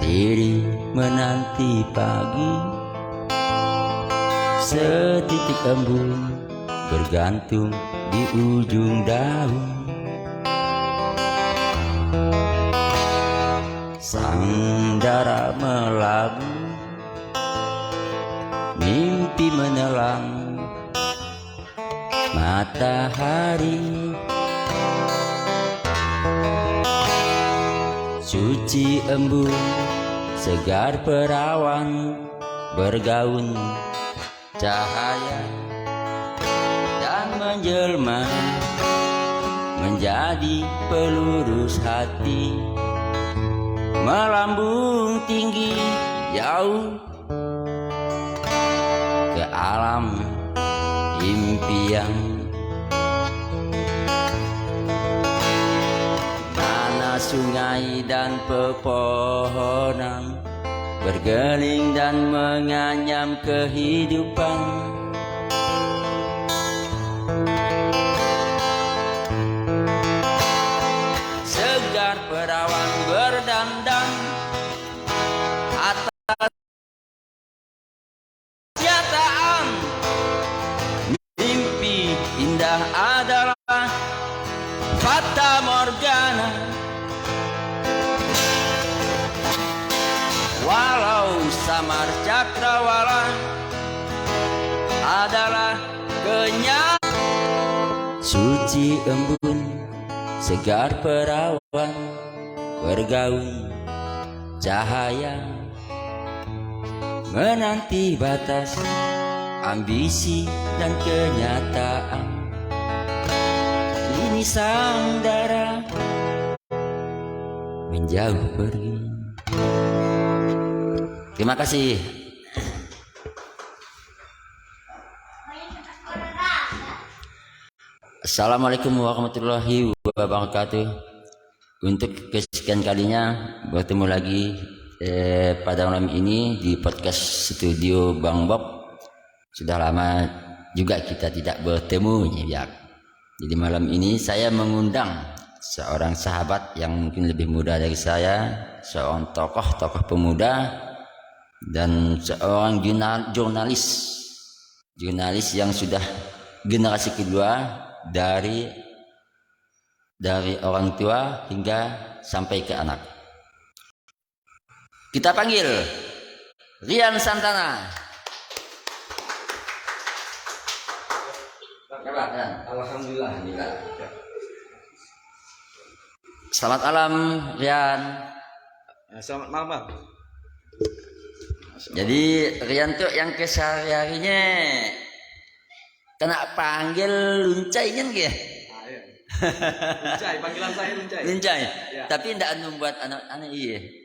Seiring menanti pagi, setitik embun bergantung di ujung daun. Sang dara melabu, mimpi menelan matahari. Suci embun, segar perawan, bergaun cahaya dan menjelma menjadi pelurus hati, melambung tinggi jauh ke alam impian. Mana sungai dan pepohonan bergeling dan menganyam kehidupan. Segar perawan berdandang atas kenyataan. Mimpi indah adalah fata morgana. Walau samar cakrawala adalah kenyataan. Suci embun, segar perawan, bergaun cahaya, menanti batas ambisi dan kenyataan. Ini sang dara menjauh pergi. Terima kasih. Assalamualaikum warahmatullahi wabarakatuh. Untuk kesekian kalinya bertemu lagi pada malam ini di podcast studio Bang Bob. Sudah lama juga kita tidak bertemu ya. Jadi malam ini saya mengundang seorang sahabat yang mungkin lebih muda dari saya, seorang tokoh pemuda dan seorang jurnalis yang sudah generasi kedua dari orang tua hingga sampai ke anak. Kita panggil Rian Santana. Alhamdulillah. Selamat malam Rian. Selamat malam Bang. Jadi Rian tuh yang kesehari-harinya kena panggil Luncai kan ya? Luncai, panggilan saya Luncai. Luncai. Ya. Tapi tidak membuat anak-anak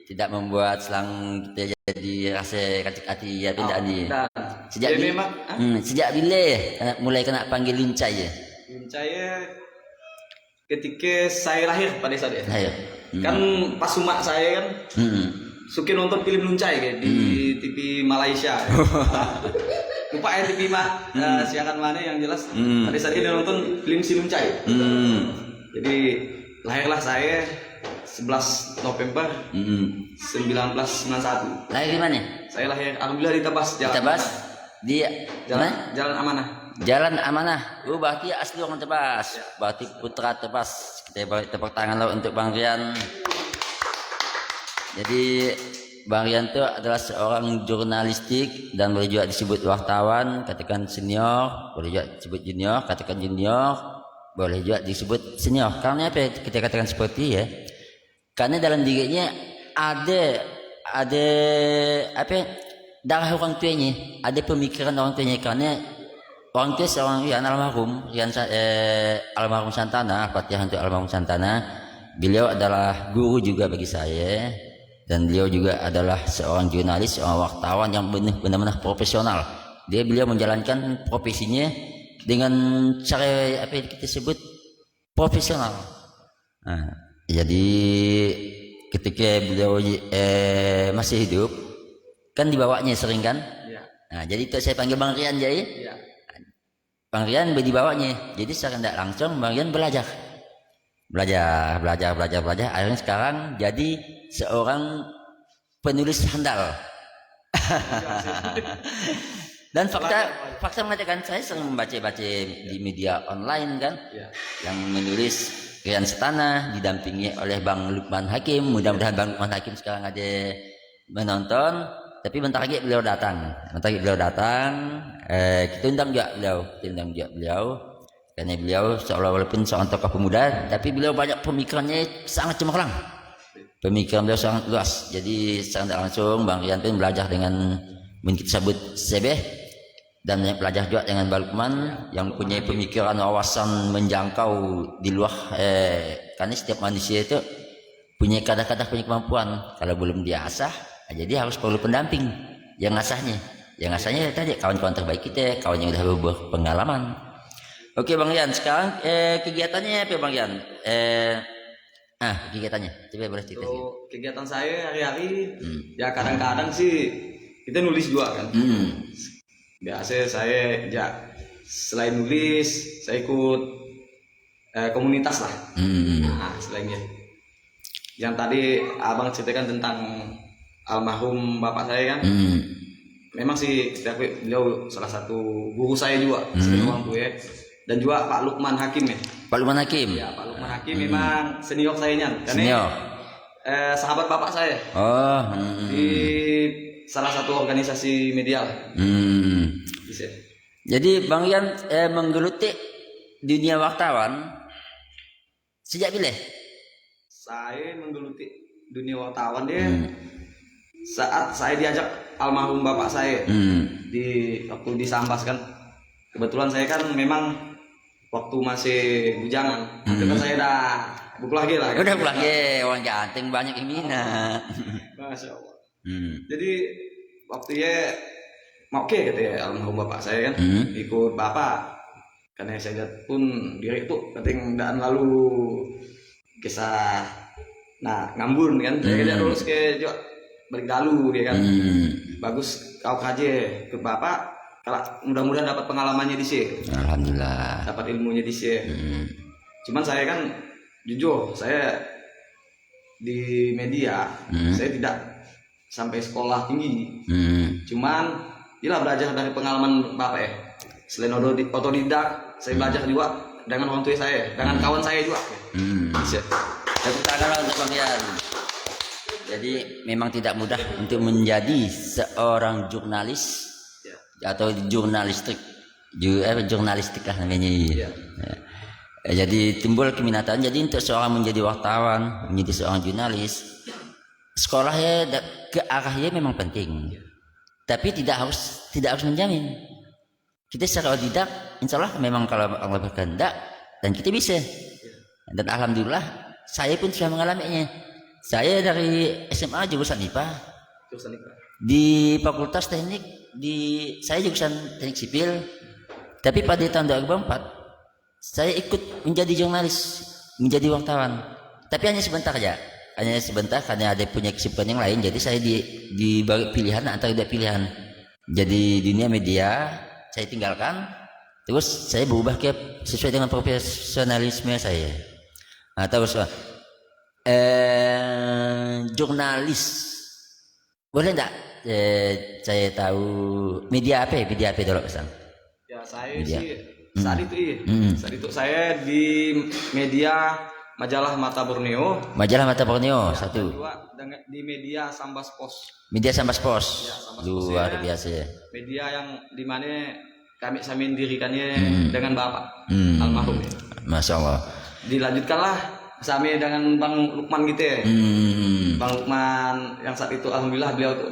tidak membuat selang kita jadi rasa kacik hati ya, tidak nih. Sejak bila mulai kena panggil Luncai ya? Luncai ketika saya lahir pada saat itu. Lahir. Kan pas sumak saya kan suka nonton film Luncai kayak di TV Malaysia. Lupa ya TV siaran mana yang jelas. Pada saat itu nonton film si Luncai. Jadi lahirlah saya 11 November 1991. Lahir di mana? Saya lahir alhamdulillah di Tebas. Di Jalan Amanah. Jalan Amanah. Oh, berarti asli orang Tebas. Ya. Berarti putra Tebas. Kita beri tepuk tangan lah untuk Bang Rian. Jadi Bang Rian itu adalah seorang jurnalistik dan boleh juga disebut wartawan, katakan senior, boleh juga disebut junior, katakan junior, boleh juga disebut senior. Karena apa kita katakan seperti ya? Karena dalam dirinya ada darah orang tuanya, ada pemikiran orang tuanya. Karena orang tua seorang Rian almarhum Santana, Fatihah untuk almarhum Santana. Beliau adalah guru juga bagi saya. Dan beliau juga adalah seorang jurnalis, seorang wartawan yang benar-benar profesional. Beliau menjalankan profesinya dengan cara apa yang kita sebut profesional. Nah, jadi ketika beliau masih hidup, kan dibawanya sering kan? Ya. Nah, jadi itu saya panggil Bang Rian jadi. Ya. Bang Rian dibawanya. Jadi secara tidak langsung Bang Rian belajar. Akhirnya sekarang jadi seorang penulis handal. Dan fakta mengatakan saya sering membaca di media online kan, yang menulis Rian Setana didampingi oleh Bang Lukman Hakim. Mudah-mudahan Bang Lukman Hakim sekarang ada menonton. Tapi bentar lagi beliau datang. Kita undang juga beliau. Karena beliau walaupun seorang tokoh pemuda, tapi beliau banyak pemikirannya sangat cemerlang. Pemikiran beliau sangat luas. Jadi secara tidak langsung Bang Rian pun belajar dengan kita sebut Sebeh. Dan banyak belajar juga dengan Bang Lukman yang punya pemikiran wawasan menjangkau di luar karena setiap manusia itu punya kadang-kadang punya kemampuan. Kalau belum diasah, jadi harus perlu pendamping yang ngasahnya tadi kawan-kawan terbaik kita, kawan yang sudah berpengalaman. Oke Bang Rian, sekarang kegiatannya apa Bang Rian? Kegiatannya coba boleh cerita. Kegiatan saya hari-hari ya kadang-kadang sih kita nulis juga kan. Biasa saya ya selain nulis saya ikut komunitas lah. Nah, selainnya yang tadi abang ceritakan tentang almarhum bapak saya kan, memang sih beliau salah satu guru saya juga sebagai orang tua ya. Dan juga Pak Lukman Hakim ya. Pak Lukman Hakim. Ya Pak Lukman Hakim memang senior saya karena senior. Sahabat bapak saya. Di salah satu organisasi media. Bisa. Jadi Bang Rian menggeluti dunia wartawan sejak bila? Saya menggeluti dunia wartawan saat saya diajak almarhum bapak saya waktu di Sambas kan. Kebetulan saya kan memang waktu masih bujangan, itu kan saya udah bukul lagi lah. Udah bukul lagi, orang ganteng banyak yang minat. Masya Allah. Jadi waktunya oke gitu ya almarhum bapak saya kan ikut bapak, karena saya lihat pun diri itu keting dan lalu kisah ngambun kan saya kerja lulus ke juga balik dalu dia kan bagus kau kaje ke bapak kalau mudah-mudahan dapat pengalamannya di sini. Alhamdulillah. Dapat ilmunya di sini. Cuman saya kan jujur saya di media saya tidak sampai sekolah tinggi. Cuman belajar dari pengalaman bapak ya. Selain otodidak, saya belajar juga dengan orang tua saya, dengan kawan saya juga. Tepuk tangan untuk Bang Rian. Jadi memang tidak mudah untuk menjadi seorang jurnalis atau jurnalistik lah namanya. Jadi timbul keminatan. Jadi untuk seorang menjadi wartawan, menjadi seorang jurnalis, sekolahnya ke arahnya memang penting. Tapi tidak harus menjamin. Kita secara otodidak, insya Allah memang kalau Allah berkehendak dan kita bisa. Dan alhamdulillah saya pun sudah mengalaminya. Saya dari SMA jurusan IPA. Di Fakultas Teknik saya jurusan Teknik Sipil. Tapi pada tahun 2004 saya ikut menjadi jurnalis, menjadi wartawan. Tapi hanya sebentar aja. Hanya sebentar karena ada punya kesibukan yang lain. Jadi saya dibagi pilihan antara dua pilihan. Jadi dunia media saya tinggalkan. Terus saya berubah sesuai dengan profesionalisme saya. Terus jurnalis. Boleh enggak saya tahu media apa dulu Sang? Ya saya media. Saat itu saya di media Majalah Mata Borneo. Majalah Mata Borneo satu. Di media Sambas Pos. Media Sambas Pos. Ya, Sambas luar biasa. Media yang dimana kami mendirikannya dengan bapak almarhum. Masya Allah. Dilanjutkanlah kami dengan Bang Lukman gitu ya. Bang Lukman yang saat itu alhamdulillah beliau tuh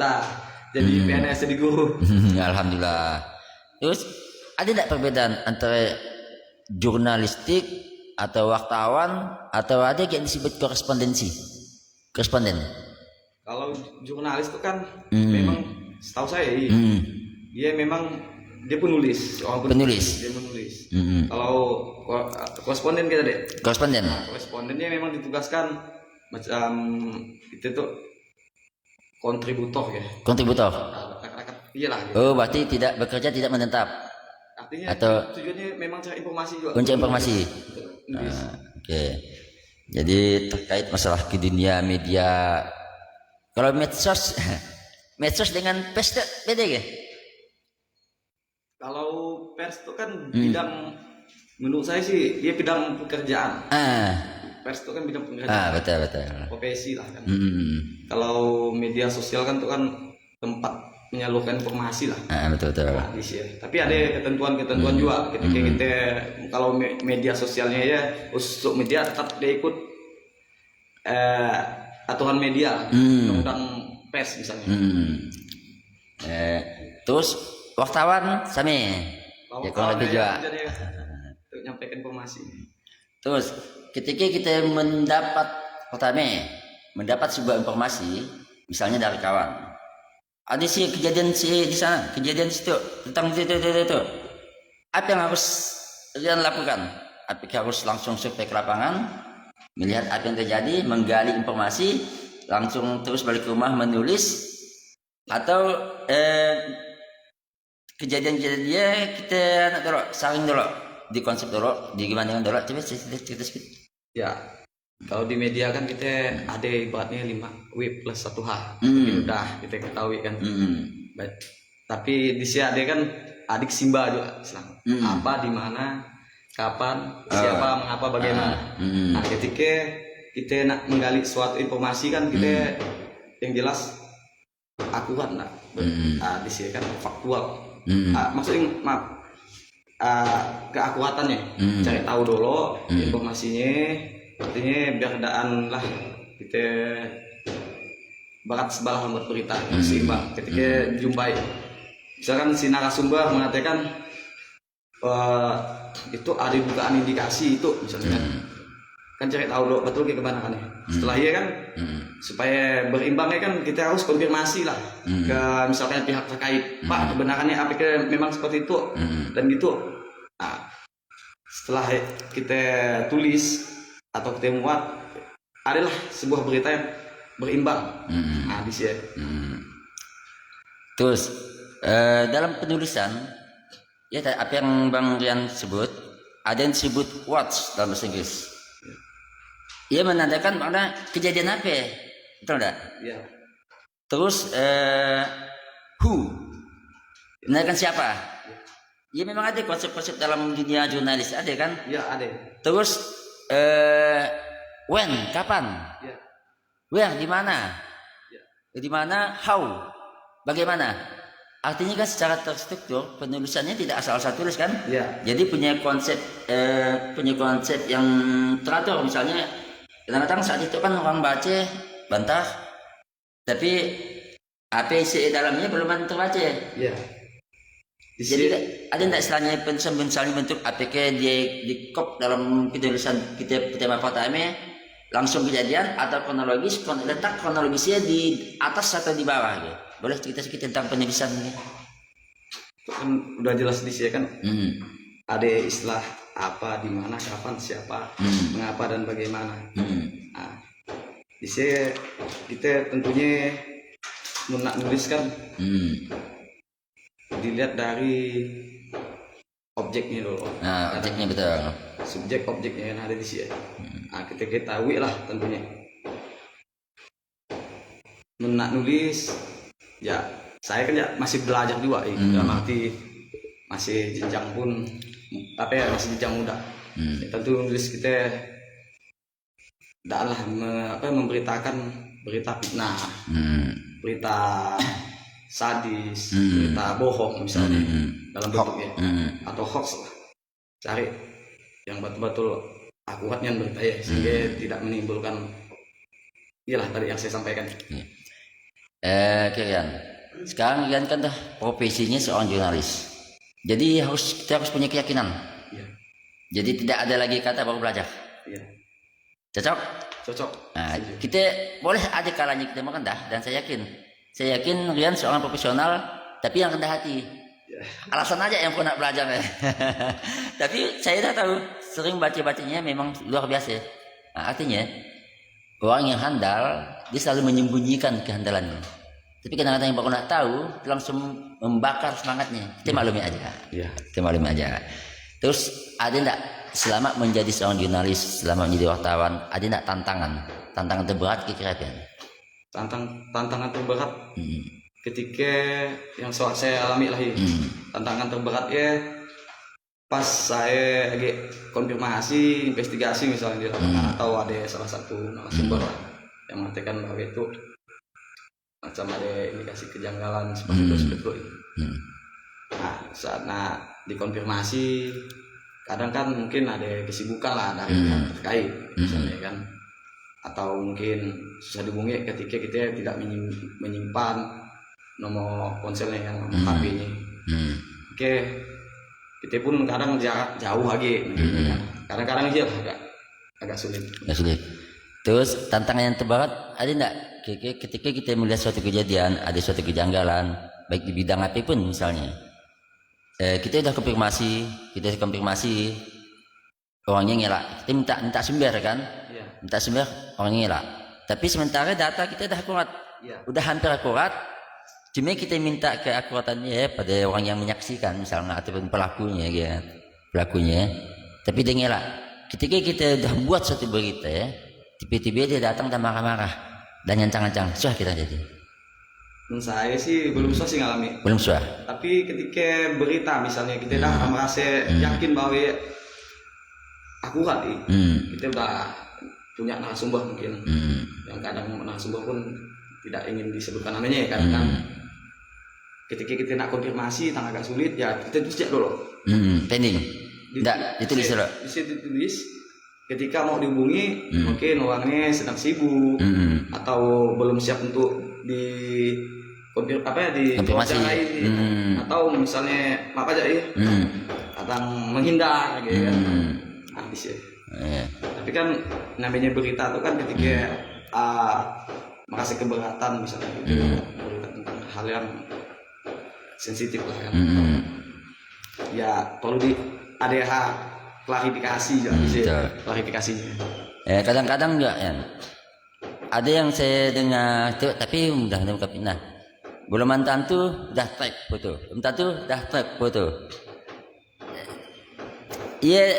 jadi PNS jadi guru. Alhamdulillah. Terus ada tidak perbedaan antara jurnalistik atau wartawan atau ada yang disebut koresponden? Kalau jurnalis itu kan memang setahu saya dia memang dia penulis, penulis. Dia menulis. Kalau koresponden kita deh. Korespondennya memang ditugaskan macam itu tuh kontributor ya. Iyalah. Gitu. Oh, berarti tidak bekerja tidak menetap. Artinya atau tujuannya memang cari informasi juga. Mencari informasi. Oke. Jadi terkait masalah ke dunia media Kalau medsos, medsos dengan pers itu beda ya? Kalau pers itu kan bidang, menurut saya sih dia bidang pekerjaan. Pers itu kan bidang pekerjaan. Betul betul. Profesi lah kan. Kalau media sosial kan itu kan tempat menyalurkan informasi lah. Betul betul. Nah, tapi ada ketentuan juga. Ketika kita kalau media sosialnya ya untuk media tetap dia ikut aturan media, undang pers misalnya. Terus wartawan sami. Ya kalau lebih juga. Untuk nyampaikan informasi. Terus ketika kita mendapat sebuah informasi, misalnya dari kawan, ada sih kejadian di sana, kejadian di situ tentang itu. Apa yang harus kalian lakukan? Apakah harus langsung survei ke lapangan, melihat apa yang terjadi, menggali informasi, langsung terus balik ke rumah menulis, atau kejadian-kejadian kita dulu saring dulu, di konsep dulu, di gimana dulu, coba cerita sedikit. Ya, kalau di media kan kita ada ibaratnya 5 W plus 1 H, udah kita ketahui kan. Tapi di sini ada kan adik Simba juga, apa, di mana, kapan, siapa, mengapa, bagaimana. Nah, ketika kita nak menggali suatu informasi kan kita yang jelas akurat lah. Di sini kan faktual. Maksudnya keakuratannya, cari tahu dulu informasinya, artinya biar daan lah kita barat sebelah buat berita seimbang. Ketika dijumpai, misalkan si narasumber mengatakan itu ada dugaan indikasi itu misalnya kan cari tahu dulu betul kebenarannya. Setelah iya kan supaya berimbangnya kan kita harus konfirmasi lah ke misalkan pihak terkait, Pak, kebenarannya apakah memang seperti itu dan gitu. Nah, setelah kita tulis atau kita muat, adalah sebuah berita yang berimbang. Nah, di sini. Terus dalam penulisan, ya apa yang Bang Rian sebut, ada yang disebut words dalam bahasa Inggris. Ia menandakan mana kejadian apa, betul enggak? Iya. Terus who, menandakan siapa? Ya memang ada konsep-konsep dalam dunia jurnalis, ada kan? Iya, ada. Terus when, kapan? Ya. Where, di mana? Ya. Di mana? How, bagaimana? Artinya kan secara terstruktur penulisannya tidak asal-asal tulis kan? Ya. Jadi punya konsep yang teratur. Misalnya kadang-kadang saat itu kan orang baca bantah, tapi apa isi dalamnya belum terbaca. Ya. Jadi ada tidak istilahnya misalnya bentuk APK di kop dalam penulisan kita tema pertama langsung kejadian atau kronologis, letak kronologisnya di atas atau di bawah gitu. Boleh cerita sedikit tentang penulisan ini? Kan udah jelas di sini kan. Ada istilah apa, di mana, kapan, siapa, mengapa dan bagaimana. Nah, di sini kita tentunya menulis kan dilihat dari objeknya dulu. Nah, objeknya betul. Subjek objeknya yang ada di sini. Nah, kita ketahui lah tentunya. Nulis, ya saya kan ya masih belajar juga, dalam arti masih jenjang pun masih jenjang muda. Tentu nulis kita tidaklah memberitakan berita fitnah, berita sadis, berita bohong misalnya dalam bentuknya, atau hoax lah. Cari yang betul-betul akuratnya berita ya, sehingga tidak menimbulkan iyalah tadi yang saya sampaikan. Rian, sekarang Rian kan dah profesinya seorang jurnalis. Jadi kita harus punya keyakinan. Ya. Jadi tidak ada lagi kata baru belajar. Ya. Cocok? Cocok. Nah, kita boleh ada kalanya kita makan dah, dan saya yakin Rian seorang profesional tapi yang rendah hati. Ya. Alasan aja yang pernah belajar ya. Tapi saya dah tahu sering baca-bacanya memang luar biasa. Nah, artinya orang yang handal dia selalu menyembunyikan kehandalannya. Tapi kadang-kadang yang baru nak tahu langsung membakar semangatnya. Kita maklumi aja. Ya. Kita maklumi aja. Terus ada enggak selama menjadi seorang jurnalis, selama menjadi wartawan, ada enggak tantangan terberat kira-kira? tantangan terberat ketika yang saya alami lah ya. Tantangan terberat ya pas saya lagi konfirmasi investigasi misalnya di lapangan atau ada salah satu narasumber yang mengatakan bahwa itu macam ada indikasi kejanggalan seperti itu. Nah, dikonfirmasi kadang kan mungkin ada kesibukan lah dari pihak terkait misalnya kan, atau mungkin susah dihubungi ketika kita tidak menyimpan nomor ponselnya yang HP-nya. Oke, kita pun kadang jauh lagi, kadang-kadang aja agak sulit. Terus tantangan yang terberat ada enggak ketika kita melihat suatu kejadian, ada suatu kejanggalan baik di bidang apapun misalnya, kita sudah konfirmasi orangnya ngelak, kita minta sumber kan, minta sumber orangnya ngelak, tapi sementara data kita dah akurat, udah hampir akurat, cuma kita minta keakuratannya pada orang yang menyaksikan misalnya ataupun pelakunya, tapi dia ngelak. Ketika kita udah buat suatu berita, tiba-tiba dia datang dan marah-marah dan nyancang-nyancang, susah kita jadi. Saya sih belum susah sih ngalami. Belum susah. Tapi ketika berita misalnya kita dah merasa yakin bahwa akurat, kita udah punya narasumber mungkin, yang kadang narasumber pun tidak ingin disebutkan namanya ya kan. Ketika kita nak konfirmasi agak sulit ya kita tulis dulu. Pending. Enggak, ditulis dulu. Ditulis. Ketika mau dihubungi mungkin orangnya sedang sibuk atau belum siap untuk konfirmasi atau misalnya apa aja ya kadang menghindar gitu kan, habis ya. Tapi kan namanya berita itu kan ketika merasa keberatan misalnya gitu, berita tentang hal yang sensitif lah kan, ya perlu ada klarifikasi ya, klarifikasinya. Kadang-kadang enggak ya. Ada yang saya dengar tuh, tapi udah pindah. Belum tentu dah track foto, belum tentu dah track foto. Iya,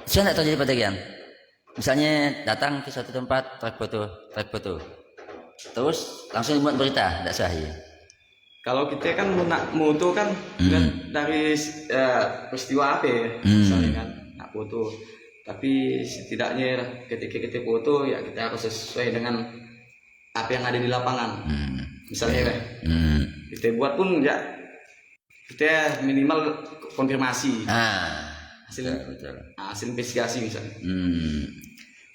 saya nak terjadi pada kalian. Misalnya datang ke suatu tempat track foto, terus langsung dibuat berita, tidak sah ya. Kalau kita kan mau foto kan dari peristiwa apa ya, misalnya kan nak foto. Tapi setidaknya ketika kita foto ya kita harus sesuai dengan apa yang ada di lapangan. Misalnya kita buat pun ya kita minimal konfirmasi hasil investigasi misalnya.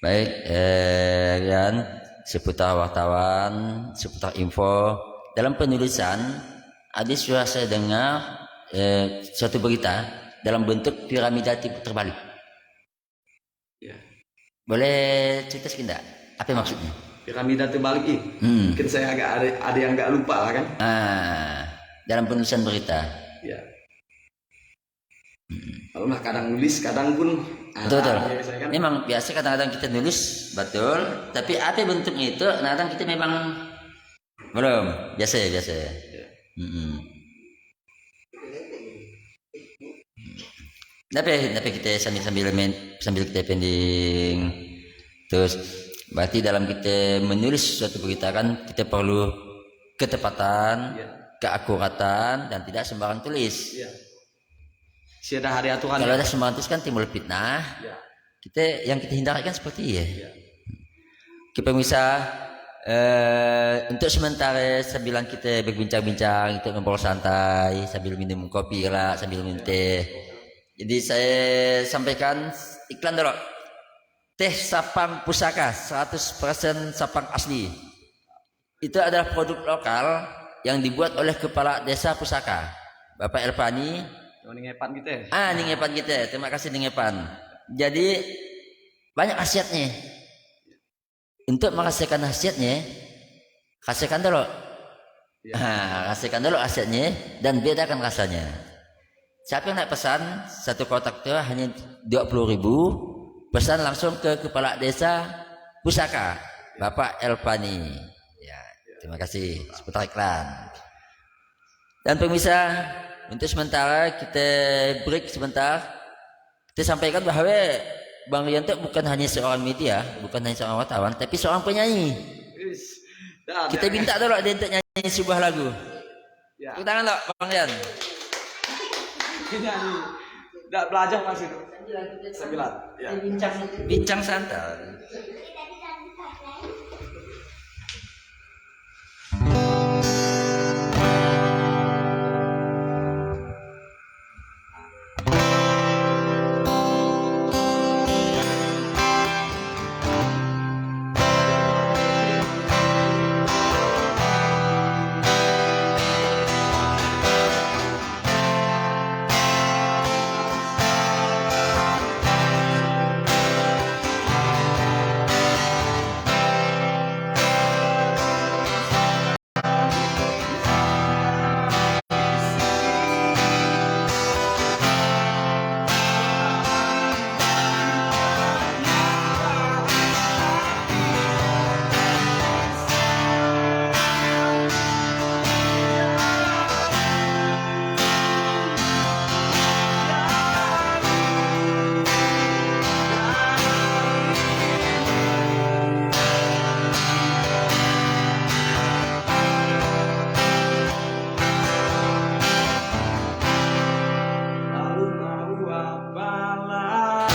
Baik, kan seputar wartawan, seputar info dalam penulisan ada sudah saya dengar suatu berita dalam bentuk piramida tipe terbalik. Boleh cerita sedikit? Apa maksudnya? Piramida terbalik ini. Mungkin saya agak ada yang nggak lupa lah kan. Dalam penulisan berita. Ya. Kalau kadang nulis, kadang pun. Betul. Kan? Memang biasa kadang-kadang kita nulis, betul. Tapi apa bentuknya itu? Kadang kita memang belum. Biasa ya. Tapi kita sambil kita pending. Terus berarti dalam kita menulis suatu berita kan kita perlu ketepatan, keakuratan dan tidak sembarang tulis. Sudah ada aturan. Kalau ada sembarang tulis kan timbul fitnah. Yang kita hindarkan seperti ya. Pemirsa, untuk sementara sambil kita berbincang-bincang, kita ngobrol santai sambil minum kopi lah, sambil minum teh. Jadi saya sampaikan iklan dulu. Teh Sapang Pusaka 100% Sapang asli. Itu adalah produk lokal yang dibuat oleh Kepala Desa Pusaka, Bapak Elpani. Ningepan kita. Ningepan kita. Terima kasih Ningepan. Jadi banyak khasiatnya. Untuk merasakan khasiatnya, kasihkan dulu. Kasihkan dulu khasiatnya dan bedakan rasanya. Siapa yang nak pesan satu kotak itu hanya 20.000, pesan langsung ke Kepala Desa Pusaka, Bapak Elpani. Ya, terima kasih. Seputar iklan. Dan pemirsa, untuk sementara kita break sebentar. Kita sampaikan bahwa Bang Rianto bukan hanya seorang media, bukan hanya seorang wartawan, tapi seorang penyanyi. Ya, Kita minta dulu dia untuk nyanyi sebuah lagu. Ya. Tepuk tangan dok, Bang Rian. Ini nyanyi. Nggak belajar masih. 9. Ya. Bincang santai. Lalu mau apalah?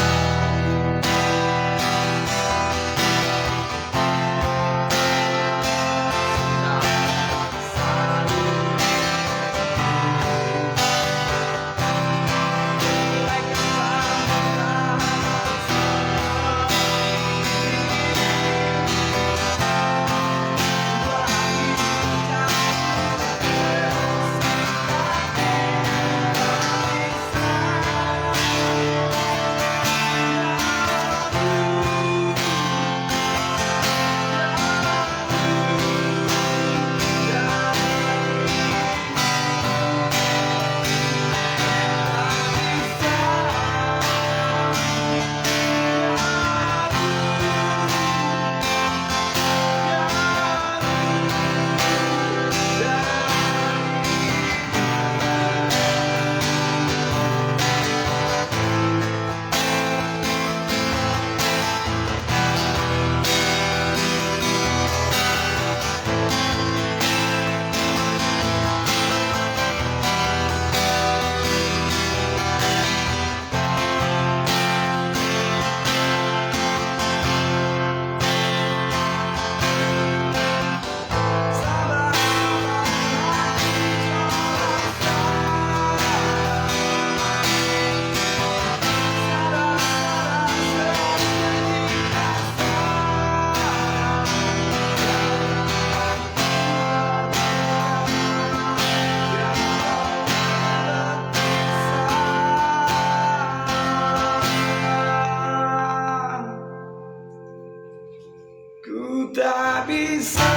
Ku tak bisa.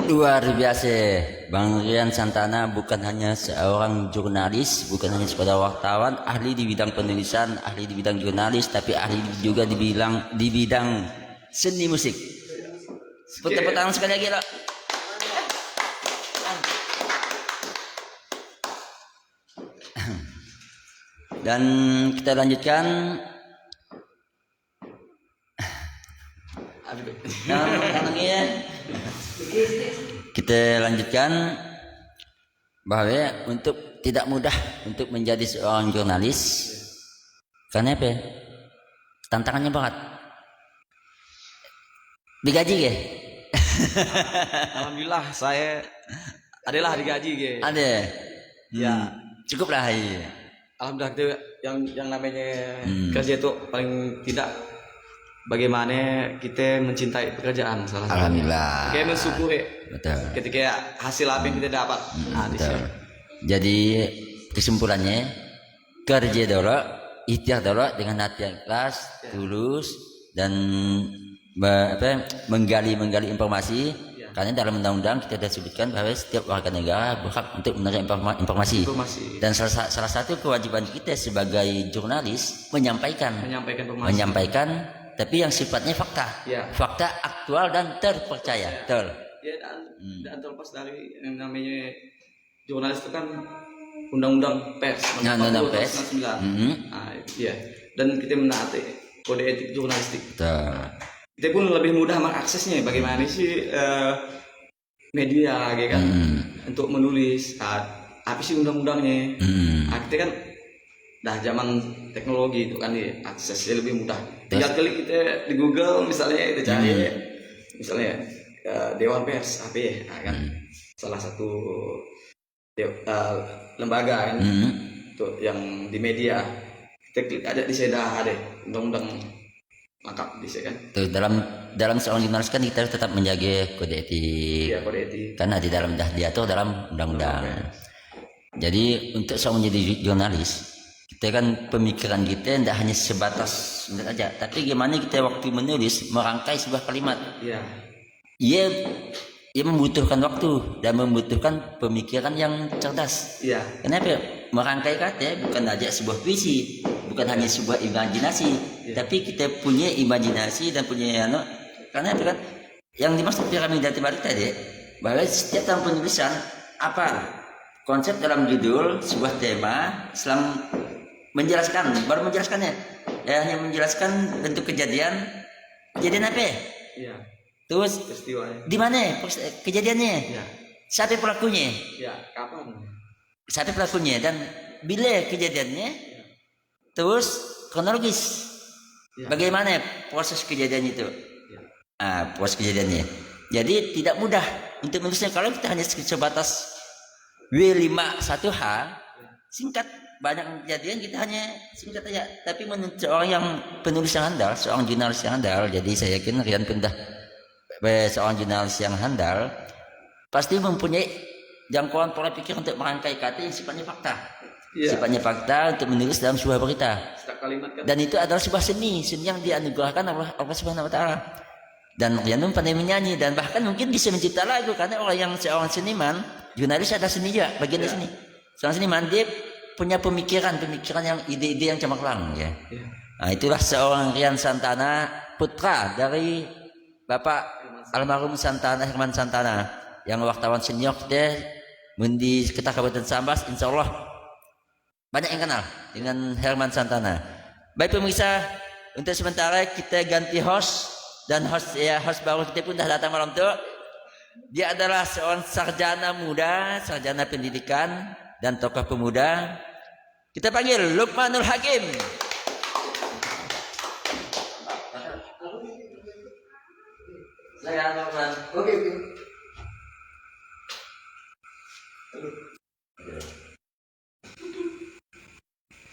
Luar biasa, Bang Rian Santana bukan hanya seorang jurnalis, bukan hanya sekedar wartawan, ahli di bidang penulisan, ahli di bidang jurnalis, tapi ahli juga di bidang seni musik. Tepuk tangan sekali lagi loh. Dan kita lanjutkan. Kita lanjutkan bahwa untuk tidak mudah untuk menjadi seorang jurnalis. Karena apa? Tantangannya berat. Digaji ya? Alhamdulillah saya adalah digaji gitu. Ada. Ya, Cukup lah ya. alhamdulillah itu yang namanya kerja itu paling tidak bagaimana kita mencintai pekerjaan salah satunya. Alhamdulillah. Kayak mensyukuri Betul. ketika hasil apa yang kita dapat. Nah, di Betul. sini. Jadi kesimpulannya kerja dulu, ikhtiar dulu dengan hati yang ikhlas, tulus dan menggali informasi. Karena dalam undang-undang kita sudah sebutkan bahwa setiap warga negara berhak untuk menerima informasi. Dan salah satu kewajiban kita sebagai jurnalis menyampaikan informasi. Tapi yang sifatnya fakta. Ya. Fakta aktual dan terpercaya. Betul. Ya, dan terlepas dari yang namanya jurnalis itu kan undang-undang pers Undang-undang pers. 1999. Iya. Dan kita menaati kode etik jurnalistik. Betul. Kita pun lebih mudah mengaksesnya. Bagaimana sih media, gitu kan, untuk menulis. Apa sih undang-undangnya? Kita kan dah zaman teknologi itu kan aksesnya lebih mudah. Tinggal klik kita di Google misalnya kita cari misalnya Dewan Pers apa ya, kan salah satu lembaga kan tuh yang di media, kita klik aja di sana ada undang-undang lengkap di sana kan. Tuh, dalam seorang jurnalis kan kita harus tetap menjaga kode etik. Iya, kode etik. Karena di dalam diatur dalam undang-undang. Jadi untuk seorang menjadi jurnalis, kita kan pemikiran kita tidak hanya sebatas menulis aja, tapi gimana kita waktu menulis merangkai sebuah kalimat. Iya. Ia membutuhkan waktu dan membutuhkan pemikiran yang cerdas. Iya. Kenapa? Merangkai kata bukan aja sebuah puisi, bukan hanya sebuah imajinasi, tapi kita punya imajinasi dan punya karena apa kan? Yang dimaksud piramida terbalik tadi, bahwa setiap dalam penulisan apa konsep dalam judul sebuah tema, selang baru menjelaskannya, hanya menjelaskan bentuk kejadian apa? Iya. Terus Peristiwanya. di mana kejadiannya? Iya. Siapa pelakunya? Iya, kapan? Siapa pelakunya dan bila kejadiannya? Terus kronologis. Ya. Bagaimana proses kejadian itu? Ya. Proses kejadiannya. Jadi tidak mudah untuk menulisnya kalau kita hanya sebatas W51H, singkat, banyak kejadian kita hanya singkat aja. Tapi menurut seorang yang penulis yang handal, seorang jurnalis yang handal, jadi saya yakin Rian Pendah seorang jurnalis yang handal pasti mempunyai jangkauan pola pikir untuk merangkai kata yang sifatnya fakta. Sifatnya fakta untuk menulis dalam sebuah berita. Kalimat kan? Dan itu adalah sebuah seni yang dianugerahkan oleh Allah Subhanahu wa taala. Dan Rian pun pandai menyanyi dan bahkan mungkin bisa mencipta lagu karena orang yang seorang seniman, jurnalis ada seni juga bagian dari sini. Seorang seniman dia punya pemikiran yang ide-ide yang cemerlang ya. Nah, itulah seorang Rian Santana, putra dari Bapak almarhum Herman Santana, yang wartawan senior kita di Kabupaten Sambas, insya Allah banyak yang kenal dengan Herman Santana. Baik pemirsa, untuk sementara kita ganti host dan host baru kita pun dah datang malam itu. Dia adalah seorang sarjana muda, sarjana pendidikan dan tokoh pemuda. Kita panggil Lukmanul Hakim. Oke.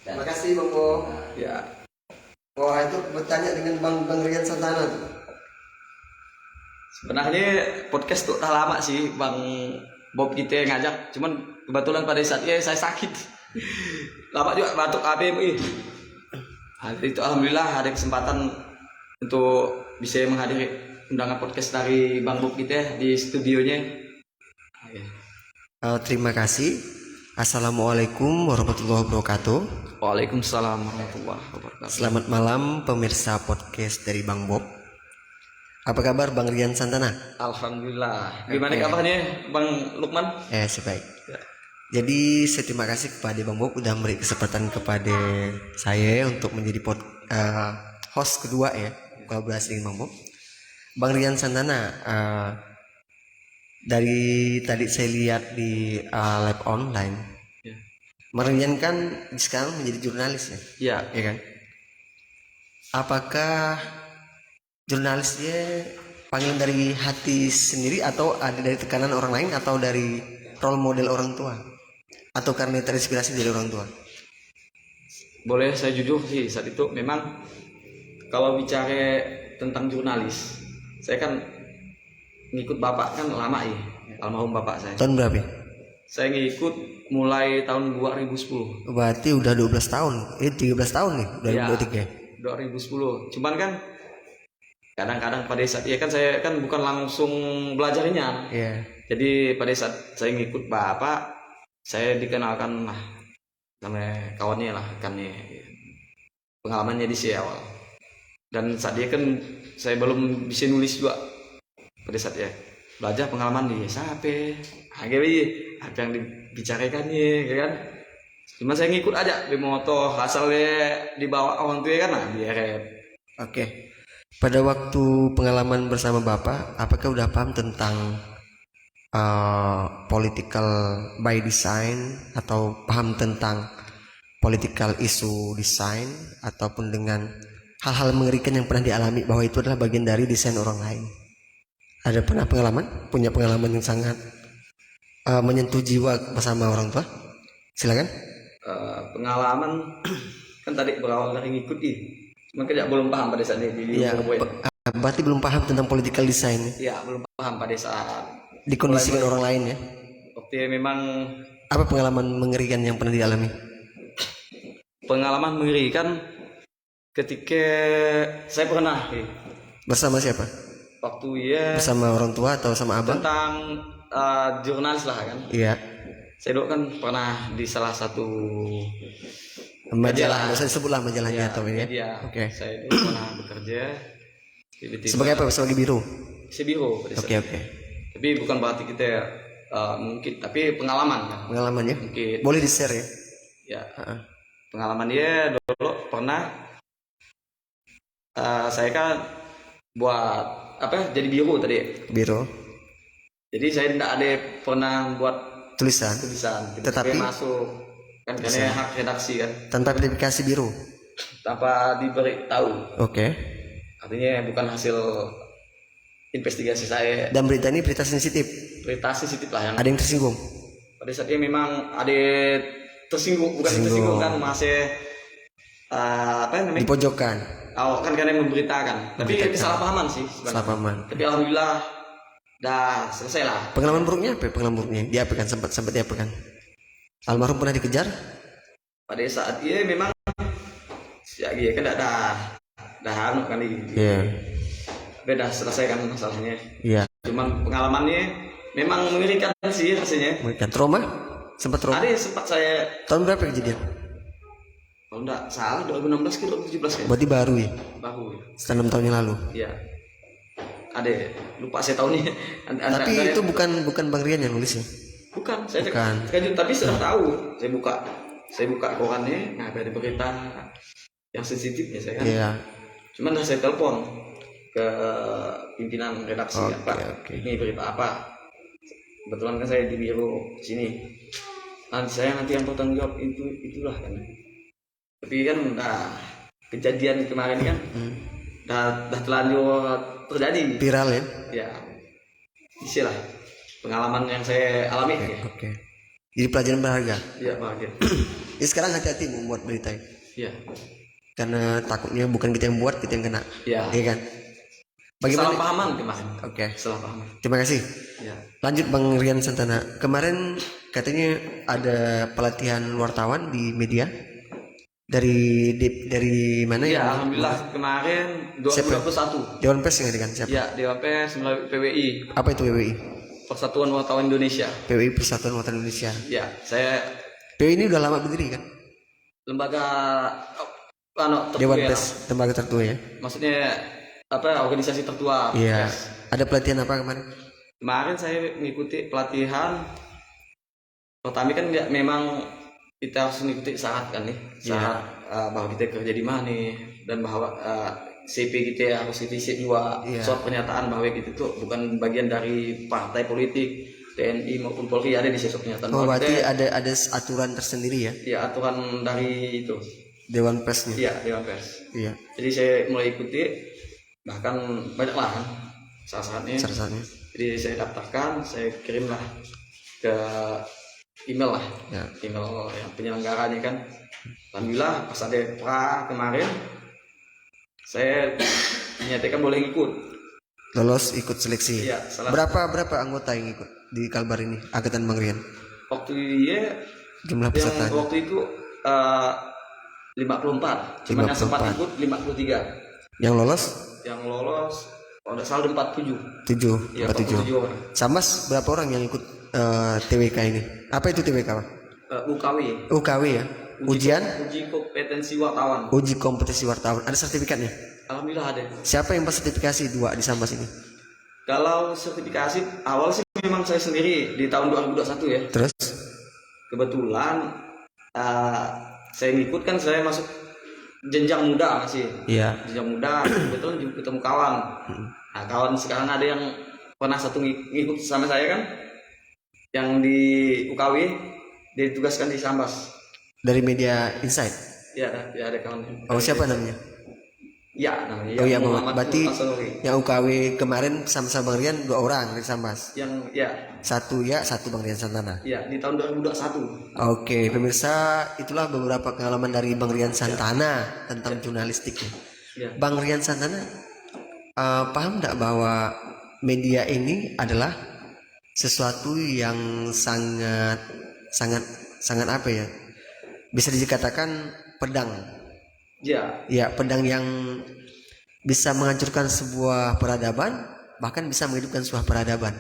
Terima kasih Bang Bo. Ya. Wah, itu bertanya dengan Bang Rian Santana tuh. Sebenarnya podcast tuh udah lama sih Bang Bob kita ngajak, cuman kebetulan pada saat saya sakit. Lama juga batuk ABMI. Hari itu alhamdulillah ada kesempatan untuk bisa menghadiri undangan podcast dari Bang Bob kita di studionya. Terima kasih. Assalamualaikum warahmatullahi wabarakatuh. Waalaikumsalam warahmatullahi wabarakatuh. Selamat malam pemirsa podcast dari Bang Bob. Apa kabar Bang Rian Santana? Alhamdulillah. Gimana kabarnya Bang Lukman? Sebaik. Jadi saya terima kasih kepada Bang Bob udah memberi kesempatan kepada saya untuk menjadi host kedua ya, kolaborasi dengan Bang Bob. Bang Rian Santana, dari tadi saya lihat di lab online, Bang Rian kan sekarang menjadi jurnalis ya? Iya kan? Apakah jurnalisnya pengen dari hati sendiri atau ada dari tekanan orang lain atau dari role model orang tua atau karena terinspirasi dari orang tua? Boleh saya jujur sih, saat itu memang kalau bicara tentang jurnalis, saya kan ngikut bapak kan lama ya, almarhum bapak saya. Tahun berapa ya? Saya ngikut mulai tahun 2010. Berarti udah 12 tahun. 13 tahun nih, Ya, 2023. 2010. Cuman kan kadang-kadang pada saat kan saya kan bukan langsung belajarnya. Iya. Jadi pada saat saya ngikut bapak, saya dikenalkan lah sama kawannya lah kan pengalamannya di sini awal. Dan saat dia kan saya belum bisa nulis juga pada saat ya belajar pengalaman di SAP akhirnya apa yang dibicarakan ya kan. Cuma saya ngikut aja di motor asalnya dibawa orang tua kan nah biar. Oke. Pada waktu pengalaman bersama Bapak, apakah udah paham tentang political by design atau paham tentang political issue design ataupun dengan hal-hal mengerikan yang pernah dialami bahwa itu adalah bagian dari desain orang lain? Ada pernah pengalaman? Punya pengalaman yang sangat menyentuh jiwa bersama orang tua? Silakan. Pengalaman kan tadi berawal dari ngikuti, makanya belum paham pada saat ini. Iya. Berarti belum paham tentang political design. Iya, belum paham pada saat Dikondisikan orang lain ya. waktu memang Apa pengalaman mengerikan yang pernah dialami? pengalaman mengerikan ketika saya pernah Bersama siapa? waktu ya Bersama orang tua atau sama abang? tentang jurnalis lah kan. Iya. Saya dulu kan pernah di salah satu Majalah, Majalah. nggak usah disebutlah majalahnya atau ini ya. media. Oke. Saya dulu pernah bekerja tiba-tiba Sebagai apa? Sebagai biru. Sebiro pada saat Oke itu. oke. Tapi bukan berarti kita mungkin, tapi pengalaman kan. Pengalamannya Mungkin boleh di share ya. ya Heeh. pengalaman dia dulu pernah saya kan buat apa jadi biro tadi. Biru. Jadi saya tidak ada pernah buat Tulisan. tulisan. Tetapi- masuk kan karena hak redaksi kan Tanpa verifikasi biru. tanpa diberi tahu. Oke. Artinya bukan hasil investigasi saya. Dan berita ini berita sensitif. Berita sensitif lah yang Ada yang tersinggung. pada saatnya memang ada tersinggung, bukan Tersinggung. tersinggung kan masih apa namanya? Dipojokkan. Awal kan karena memberitakan, tapi Memberitakan. kesalahpahaman sih sebenarnya. Kesalahpahaman. Tapi alhamdulillah dah selesai lah. Pengalaman buruknya apa? Pengalaman buruknya diapakan sempat diapakan. Almarhum pernah dikejar. Pada saat dia memang ya dia kan dah anu kan Iya. Beda selesaikan masalahnya. Iya. Cuman pengalamannya memang mengerikan sih rasanya. Mereka trauma. Sempat trauma. Ada yang sempat saya Tahun berapa kejadian? kalau enggak salah 2016 ke 2017 ya. Berarti baru ya. Baru ya. Setelah 6 tahun yang lalu. Iya. Ada lupa saya tahunnya. Tapi itu bukan Bang Rian yang nulis ya. bukan saya Bukan. terkejut tapi sudah tahu. Saya buka korannya, nah ada berita yang sensitif ya saya kan. Iya. Cuman saya telepon ke pimpinan redaksi Oke, Pak. oke. Ini berita apa? Kebetulan kan saya di biro sini. Nanti saya yang bertanggung jawab itulah kan. Tapi kan kejadian kemarin kan dah telanjur terjadi. Viral ya. Ya, istilah pengalaman yang saya alami. Oke. Jadi pelajaran berharga. Iya bahagia. Ya sekarang hati-hati membuat berita ya. Iya. Karena takutnya bukan kita yang buat, kita yang kena. Iya. Iya kan? Salah Bagaimana? pahaman kemarin. Oke. Salah pahaman. Terima kasih. Iya. Lanjut Bang Rian Santana. Kemarin katanya ada pelatihan wartawan di media. Dari mana Iya, ya? alhamdulillah kemarin Siapa? 2021. Dewan Pers yang kan siapa? Iya, Dewan Pers melalui PWI, Apa itu PWI? Persatuan Wartawan Indonesia. PWI Persatuan Wartawan Indonesia. Ya, saya PWI ini udah lama berdiri kan? lembaga tertua Dewan ya. Pers, lembaga tertua ya. Maksudnya apa? Organisasi tertua. Iya. Pers. Ada pelatihan apa kemarin? Kemarin saya mengikuti pelatihan. Pertama kan ya, memang kita harus mengikuti syarat kan nih, syarat bahwa kita kerja di mana dan bahwa CP kita harus diisi juga. Iya. Surat pernyataan bahwa kita itu bukan bagian dari partai politik, TNI maupun Polri ada di surat pernyataan. Oh, bahwa berarti kita, ada aturan tersendiri ya, ya aturan dari itu. Dewan Persnya. Iya, Dewan Pers. Iya. Jadi saya mulai ikuti, bahkan banyak lah kan syarat-syaratnya. Syarat-syaratnya. Jadi saya daftarkan, saya kirimlah ke email lah, Ya. email yang penyelenggaranya kan. Alhamdulillah pas ada pra kemarin, saya dinyatakan boleh ikut. Lolos ikut seleksi. Iya, Berapa anggota yang ikut di Kalbar ini, Angkatan Bang Rian? Waktu dia Jumlah yang peserta. waktu itu 54, cuman yang sempat 54. ikut 53. Yang lolos Yang lolos kalau tidak salah ada 47. 7, Iya, 47. 47 orang. Samas berapa orang yang ikut TWK ini? Apa itu TWK, Bang? UKW. UKW ya. Ujian Uji kompetensi wartawan. uji kompetensi wartawan. Ada sertifikatnya? Alhamdulillah ada. Siapa yang sertifikasi 2 di Sambas ini? Kalau sertifikasi awal sih memang saya sendiri di tahun 2021 ya. Terus Kebetulan saya ngikut kan, saya masuk jenjang muda masih. iya. Jenjang muda kebetulan juga ketemu kawan. Nah, kawan sekarang ada yang pernah satu ngikut sama saya kan, yang di UKW, dia ditugaskan di Sambas. Dari Media Insight. Ya ada kawan. Oh, siapa namanya? Ya namanya. Oh ya, Muhammad berarti Hasanuri. yang UKW kemarin sama-sama Bang Rian 2 orang dari Sambas. Yang ya 1 Bang Rian Santana. di tahun 2021. Oke, pemirsa, itulah beberapa pengalaman dari Bang Rian Santana tentang jurnalistik. Ya. Bang Rian Santana paham nggak bahwa media ini adalah sesuatu yang sangat apa ya? Bisa dikatakan pedang. Ya, pedang yang bisa menghancurkan sebuah peradaban, bahkan bisa menghidupkan sebuah peradaban.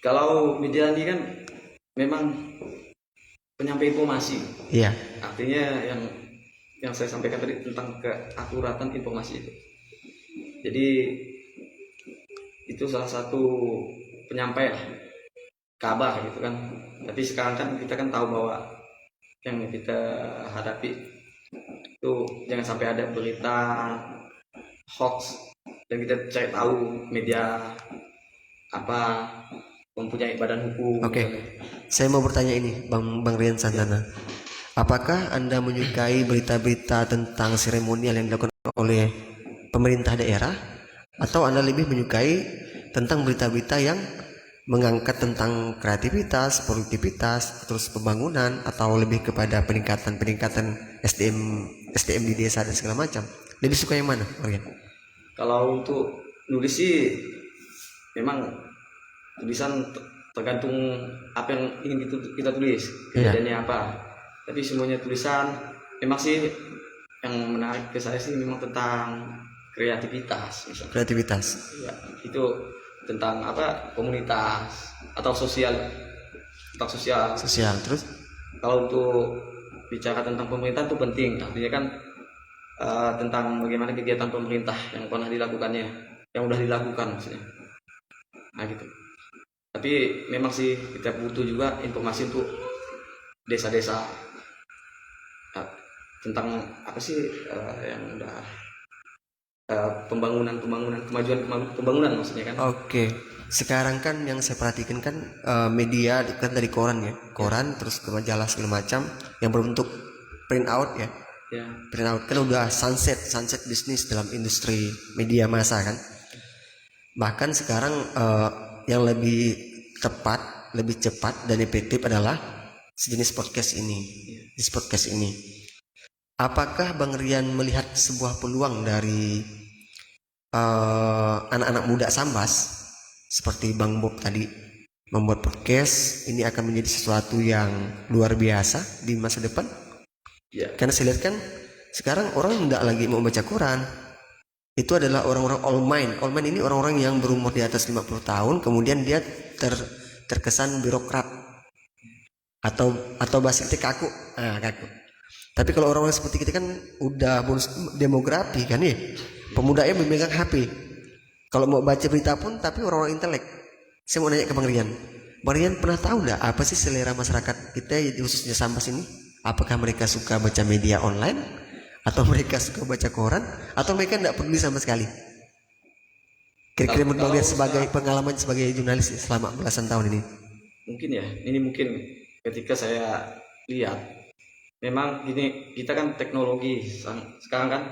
Kalau media ini kan memang penyampai informasi. Iya. Artinya yang saya sampaikan tadi tentang keakuratan informasi itu. Jadi itu salah satu penyampaian kabar gitu kan. Tapi sekarang kan kita kan tahu bahwa yang kita hadapi itu jangan sampai ada berita hoax, dan kita cari tahu media apa mempunyai badan hukum. Oke. Saya mau bertanya ini, Bang Rian Santana. Apakah Anda menyukai berita-berita tentang seremonial yang dilakukan oleh pemerintah daerah, atau Anda lebih menyukai tentang berita-berita yang mengangkat tentang kreativitas, produktivitas, terus pembangunan, atau lebih kepada peningkatan SDM di desa dan segala macam? Lebih suka yang mana, Bang Rian? Kalau untuk nulis sih memang tulisan tergantung apa yang ingin kita tulis, kejadiannya apa. Tapi semuanya tulisan memang sih yang menarik ke saya sih memang tentang kreativitas misalnya. Kreativitas. Ya, itu tentang apa, komunitas atau sosial, tentang sosial. Terus Kalau untuk bicara tentang pemerintah itu penting, artinya kan tentang bagaimana kegiatan pemerintah yang pernah dilakukannya, yang udah dilakukan maksudnya. Nah gitu. Tapi memang sih kita butuh juga informasi untuk desa-desa, tentang apa sih yang udah pembangunan, kemajuan pembangunan maksudnya kan. Oke. Sekarang kan yang saya perhatikan kan media kan dari koran ya, koran terus ke majalah segala macam yang berbentuk print out ya. Ya. Print out kan udah sunset bisnis dalam industri media massa kan. Bahkan sekarang yang lebih tepat, lebih cepat dan efektif adalah sejenis podcast ini. Di podcast ini. Apakah Bang Rian melihat sebuah peluang dari anak-anak muda Sambas seperti Bang Bob tadi membuat podcast ini akan menjadi sesuatu yang luar biasa di masa depan? Ya. Karena saya lihat kan sekarang orang tidak lagi mau baca koran. Itu adalah orang-orang all mind ini orang-orang yang berumur di atas 50 tahun, kemudian dia terkesan birokrat atau bahasa kita kaku. Tapi kalau orang-orang seperti kita kan udah bonus demografi kan ya, pemudanya memegang HP. Kalau mau baca berita pun, tapi orang-orang intelek. Saya mau nanya ke Bang Rian. Bang Rian pernah tahu nggak apa sih selera masyarakat kita khususnya Sambas ini? Apakah mereka suka baca media online, atau mereka suka baca koran, atau mereka tidak peduli sama sekali? Kira-kira menurut Bang Rian sebagai pengalaman sebagai jurnalis selama belasan tahun ini. Mungkin ketika saya lihat, memang gini, kita kan teknologi sekarang kan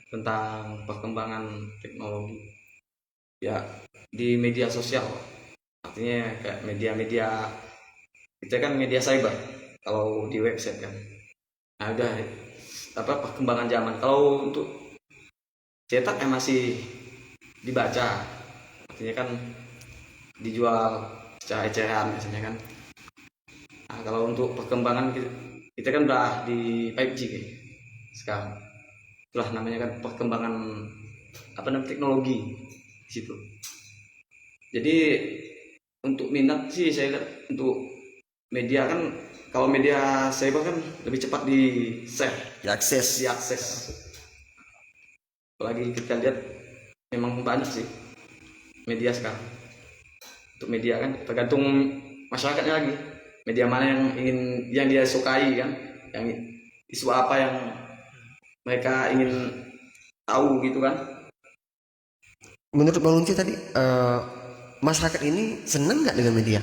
tentang perkembangan teknologi. ya di media sosial, artinya kayak media-media kita kan media cyber kalau di website kan. Nah udah apa perkembangan zaman. Kalau untuk cetak masih dibaca, artinya kan dijual secara eceran biasanya kan. Nah, kalau untuk perkembangan kita kan udah di 5G sekarang, itulah namanya kan perkembangan apa namanya teknologi di situ. Jadi untuk minat sih saya lihat untuk media kan, kalau media cyber kan lebih cepat di share, diakses. Apalagi kita lihat memang banyak sih media sekarang. Untuk media kan tergantung masyarakatnya lagi, media mana yang dia sukai kan, yang isu apa yang mereka ingin tahu gitu kan. Menurut Bang Lunci tadi, masyarakat ini senang nggak dengan media?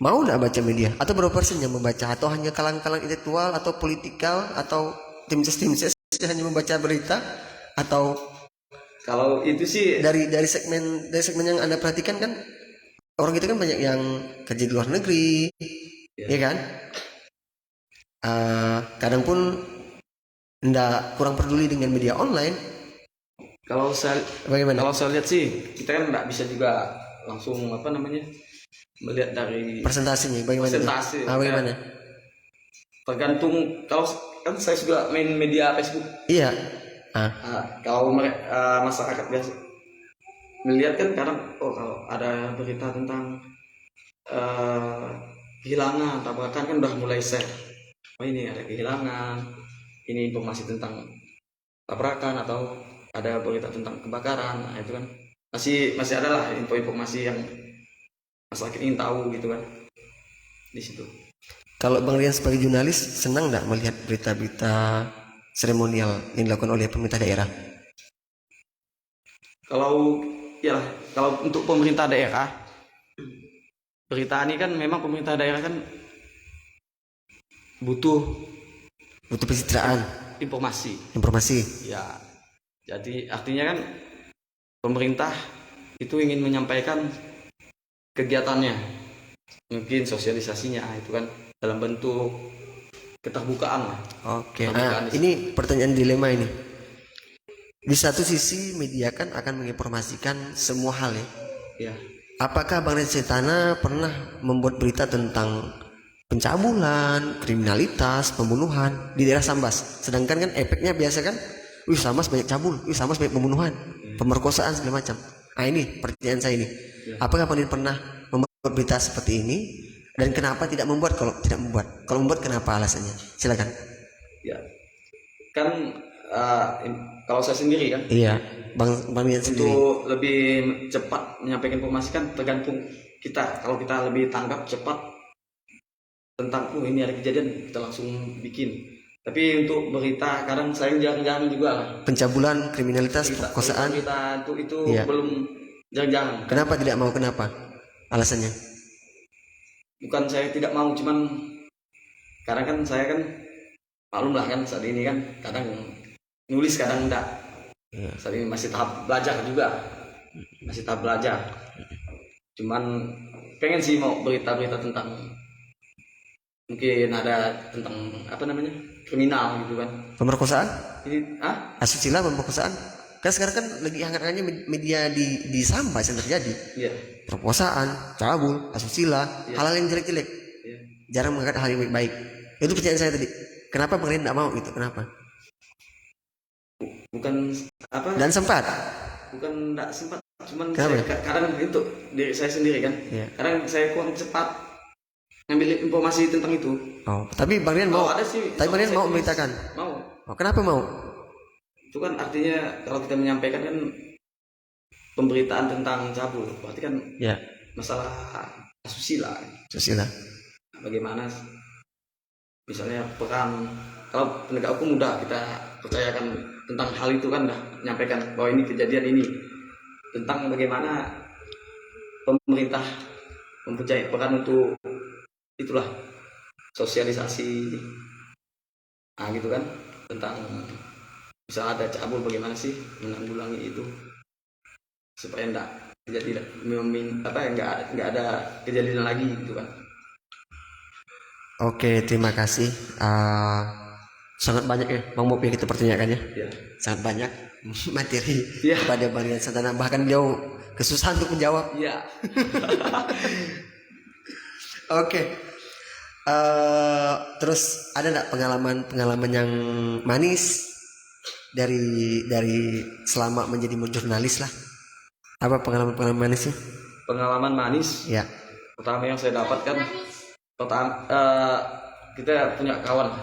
Mau nggak baca media? Atau berapa persen yang membaca? Atau hanya kalangan-kalangan intelektual atau politikal atau tim ses hanya membaca berita? Atau kalau itu sih dari segmen yang Anda perhatikan kan, orang itu kan banyak yang kerja di luar negeri, ya kan? Kadang pun kurang peduli dengan media online. Kalau saya lihat sih, kita kan nggak bisa juga langsung apa namanya melihat dari presentasinya bagaimana? Bagaimana? Tergantung, kalau kan saya juga main media Facebook. Iya. Kalau masyarakat biasa melihat kan kadang, kalau ada berita tentang kehilangan, tabrakan kan udah mulai share. Ini ada kehilangan, ini informasi tentang tabrakan, atau ada berita tentang kebakaran. Nah, itu kan masih ada lah informasi yang masyarakat ingin tahu gitu kan di situ. Kalau Bang Rian sebagai jurnalis senang nggak melihat berita-berita seremonial yang dilakukan oleh pemerintah daerah? Kalau untuk pemerintah daerah, berita ini kan memang pemerintah daerah kan butuh pencitraan, informasi. Ya, jadi artinya kan pemerintah itu ingin menyampaikan kegiatannya, mungkin sosialisasinya itu kan dalam bentuk keterbukaan lah. Oke. Ini pertanyaan dilema ini. Di satu sisi media kan akan menginformasikan semua hal ya. Ya. Apakah Bang Rian Cetana pernah membuat berita tentang pencabulan, kriminalitas, pembunuhan di daerah Sambas? Sedangkan kan efeknya biasa kan, Sambas banyak cabul, Sambas banyak pembunuhan, pemerkosaan segala macam. Nah ini pertanyaan saya ini. Apakah Bang Rian pernah membuat berita seperti ini? Dan kenapa tidak membuat? Kalau tidak membuat, kalau membuat kenapa alasannya? Silakan. Ya, kan kalau saya sendiri kan. Iya, Bang Rian sendiri. Untuk lebih cepat menyampaikan informasi kan tergantung kita. Kalau kita lebih tanggap cepat tentang ini ada kejadian, kita langsung bikin. Tapi untuk berita kadang saya jarang-jarang juga lah. Pencabulan, kriminalitas, perkosaan. Kita itu iya, belum jarang-jarang. Kenapa tidak mau? Kenapa? Alasannya? Bukan saya tidak mau, cuman kadang kan saya kan maklum lah kan saat ini kan kadang nulis kadang enggak. Saat ini masih tahap belajar juga, cuman pengen sih mau berita-berita tentang mungkin ada tentang apa namanya kriminal gitu kan, pemerkosaan ini asusila, pemerkosaan kan sekarang kan lagi hangat-hangatnya media di Sambas yang terjadi. Iya. Perkosaan, cabul, asusila, hal-hal yang jelek-jelek. Iya. Jarang mengangkat hal yang baik-baik. Itu pertanyaan saya tadi. Kenapa Bang Rian tidak mau gitu? Kenapa? Bukan apa? Dan sempat. Bukan tidak sempat, cuman saya, kadang itu diri saya sendiri kan. Iya. Kadang saya kurang cepat ngambil informasi tentang itu. Tapi Bang Rian mau. Tapi Bang Rian mau memberitakan. Mau. Kenapa mau? Itu kan artinya kalau kita menyampaikan kan pemberitaan tentang cabul, berarti kan masalah asusila. Bagaimana misalnya peran, kalau penegak hukum mudah kita percayakan tentang hal itu kan, dah menyampaikan bahwa ini kejadian ini, tentang bagaimana pemerintah mempunyai peran untuk itulah sosialisasi, gitu kan, tentang bisa ada cabul bagaimana sih menanggulangi itu supaya jadi nggak ada kejadian lagi gitu kan. Oke, terima kasih. Sangat banyak ya Bang Bob yang kita pertanyakan ya. Ya. Sangat banyak materi Iya. kepada Bang Rian Santana, bahkan beliau kesusahan untuk menjawab. Iya. Oke. Terus ada nggak pengalaman yang manis dari selama menjadi jurnalis lah? Apa pengalaman manisnya? Pengalaman manis Ya. pertama yang saya dapatkan, kita punya kawan,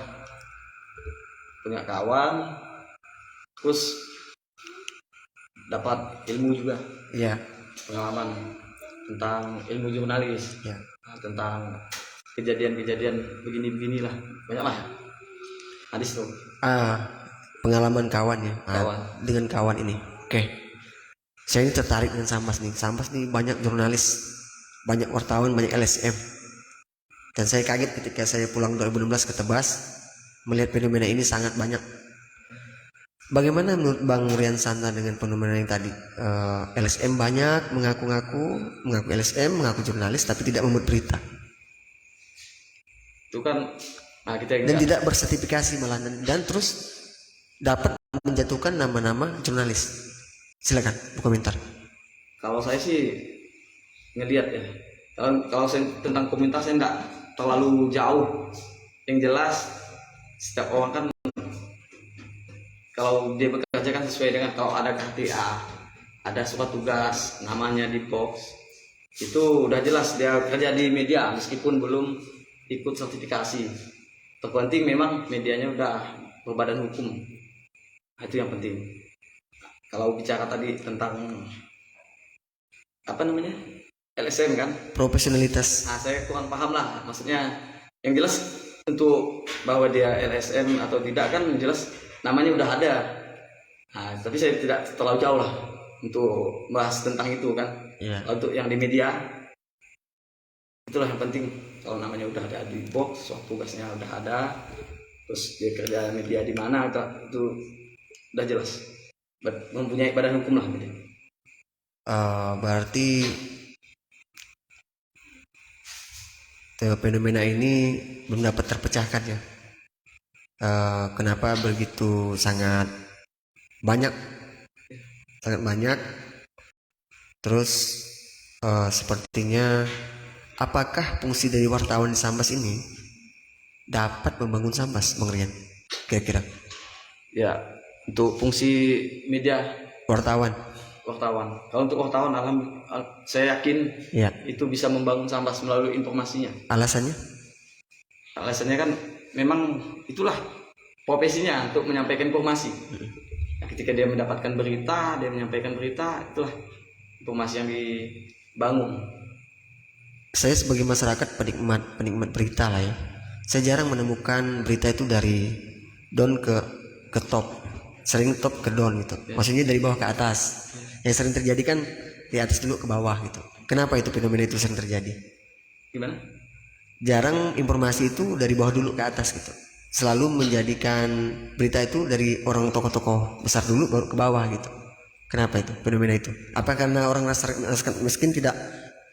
terus dapat ilmu juga, Ya. pengalaman tentang ilmu jurnalis, Ya. tentang kejadian-kejadian begini-beginilah, banyak lah. Hadis tuh. Pengalaman kawan ya. Kawan. Dengan kawan ini. Oke. Saya ini tertarik dengan Sambas nih. Sambas nih banyak jurnalis, banyak wartawan, banyak LSM. Dan saya kaget ketika saya pulang 2016 ke Tebas melihat fenomena ini sangat banyak. Bagaimana menurut Bang Rian Santana dengan fenomena yang tadi? LSM banyak mengaku LSM, mengaku jurnalis tapi tidak membuat berita. Itu kan kita Dan tidak bersertifikasi malah, dan terus dapat menjatuhkan nama-nama jurnalis. Silakan berkomentar. Kalau saya sih ngelihat ya, kalau saya tentang komentar saya enggak terlalu jauh. Yang jelas setiap orang kan kalau dia bekerja kan sesuai dengan, kalau ada KTA, ada surat tugas, namanya di box, itu udah jelas dia kerja di media meskipun belum ikut sertifikasi. Terpenting memang medianya udah berbadan hukum. Itu yang penting. Kalau bicara tadi tentang LSM kan, Profesionalitas. saya kurang paham lah, maksudnya yang jelas untuk bahwa dia LSM atau tidak kan jelas namanya udah ada. Tapi saya tidak terlalu jauh lah untuk bahas tentang itu kan. Ya. Untuk yang di media itulah yang penting, kalau namanya udah ada di box, soal tugasnya udah ada, terus dia kerja media di mana, itu udah jelas mempunyai badan hukum lah media. Berarti fenomena ini belum dapat terpecahkan ya. Kenapa begitu sangat banyak, terus sepertinya apakah fungsi dari wartawan di Sambas ini dapat membangun Sambas, Bang Rian, kira-kira? Ya, untuk fungsi media Wartawan. Kalau untuk wartawan, saya yakin Ya. itu bisa membangun Sambas melalui informasinya. Alasannya? Alasannya kan memang itulah profesinya, untuk menyampaikan informasi. Ketika dia mendapatkan berita, dia menyampaikan berita, itulah informasi yang dibangun. Saya sebagai masyarakat penikmat berita lah ya, saya jarang menemukan berita itu dari down ke top, sering top ke down gitu. Maksudnya dari bawah ke atas. Yang sering terjadi kan di atas dulu ke bawah gitu. Kenapa itu fenomena itu sering terjadi? Gimana? Jarang informasi itu dari bawah dulu ke atas gitu. Selalu menjadikan berita itu dari orang tokoh-tokoh besar dulu baru ke bawah gitu. Kenapa itu fenomena itu? Apa karena orang masyarakat miskin tidak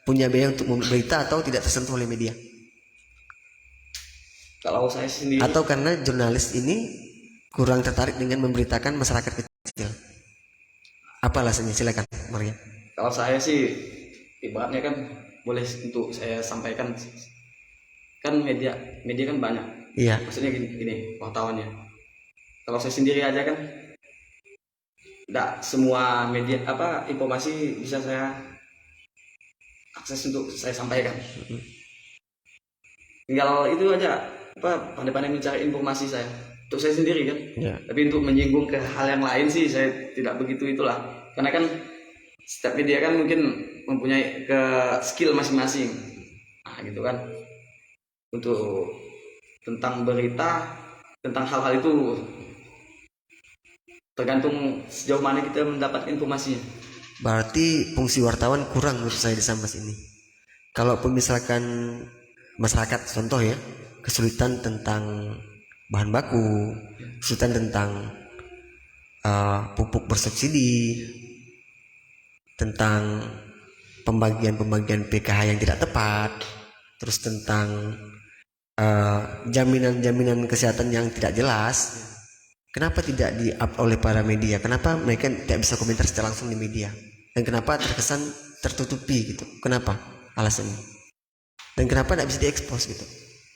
punya biaya untuk membuat berita atau tidak tersentuh oleh media? Kalau saya sendiri, Atau karena jurnalis ini kurang tertarik dengan memberitakan masyarakat kecil? Apa alasannya? Silakan, Maria. kalau saya sih ibaratnya kan boleh untuk saya sampaikan, kan media kan banyak. Iya. Maksudnya gini wartawannya. Kalau saya sendiri aja kan tidak semua media informasi bisa saya akses untuk saya sampaikan. Tinggal itu aja, pandai-pandai mencari informasi saya untuk saya sendiri kan. Iya. Tapi untuk menyinggung ke hal yang lain sih saya tidak begitu itulah, karena kan setiap media kan mungkin mempunyai ke skill masing-masing, gitu kan. Untuk tentang berita, tentang hal-hal itu tergantung sejauh mana kita mendapatkan informasinya. Berarti fungsi wartawan kurang menurut saya di Sambas ini. Kalaupun misalkan masyarakat, contoh ya, kesulitan tentang bahan baku, kesulitan tentang pupuk bersubsidi, tentang pembagian PKH yang tidak tepat, terus tentang jaminan-jaminan kesehatan yang tidak jelas. Kenapa tidak di-up oleh para media? Kenapa mereka tidak bisa komentar secara langsung di media? Dan kenapa terkesan tertutupi gitu? Kenapa alasannya? Dan kenapa tidak bisa diekspos gitu?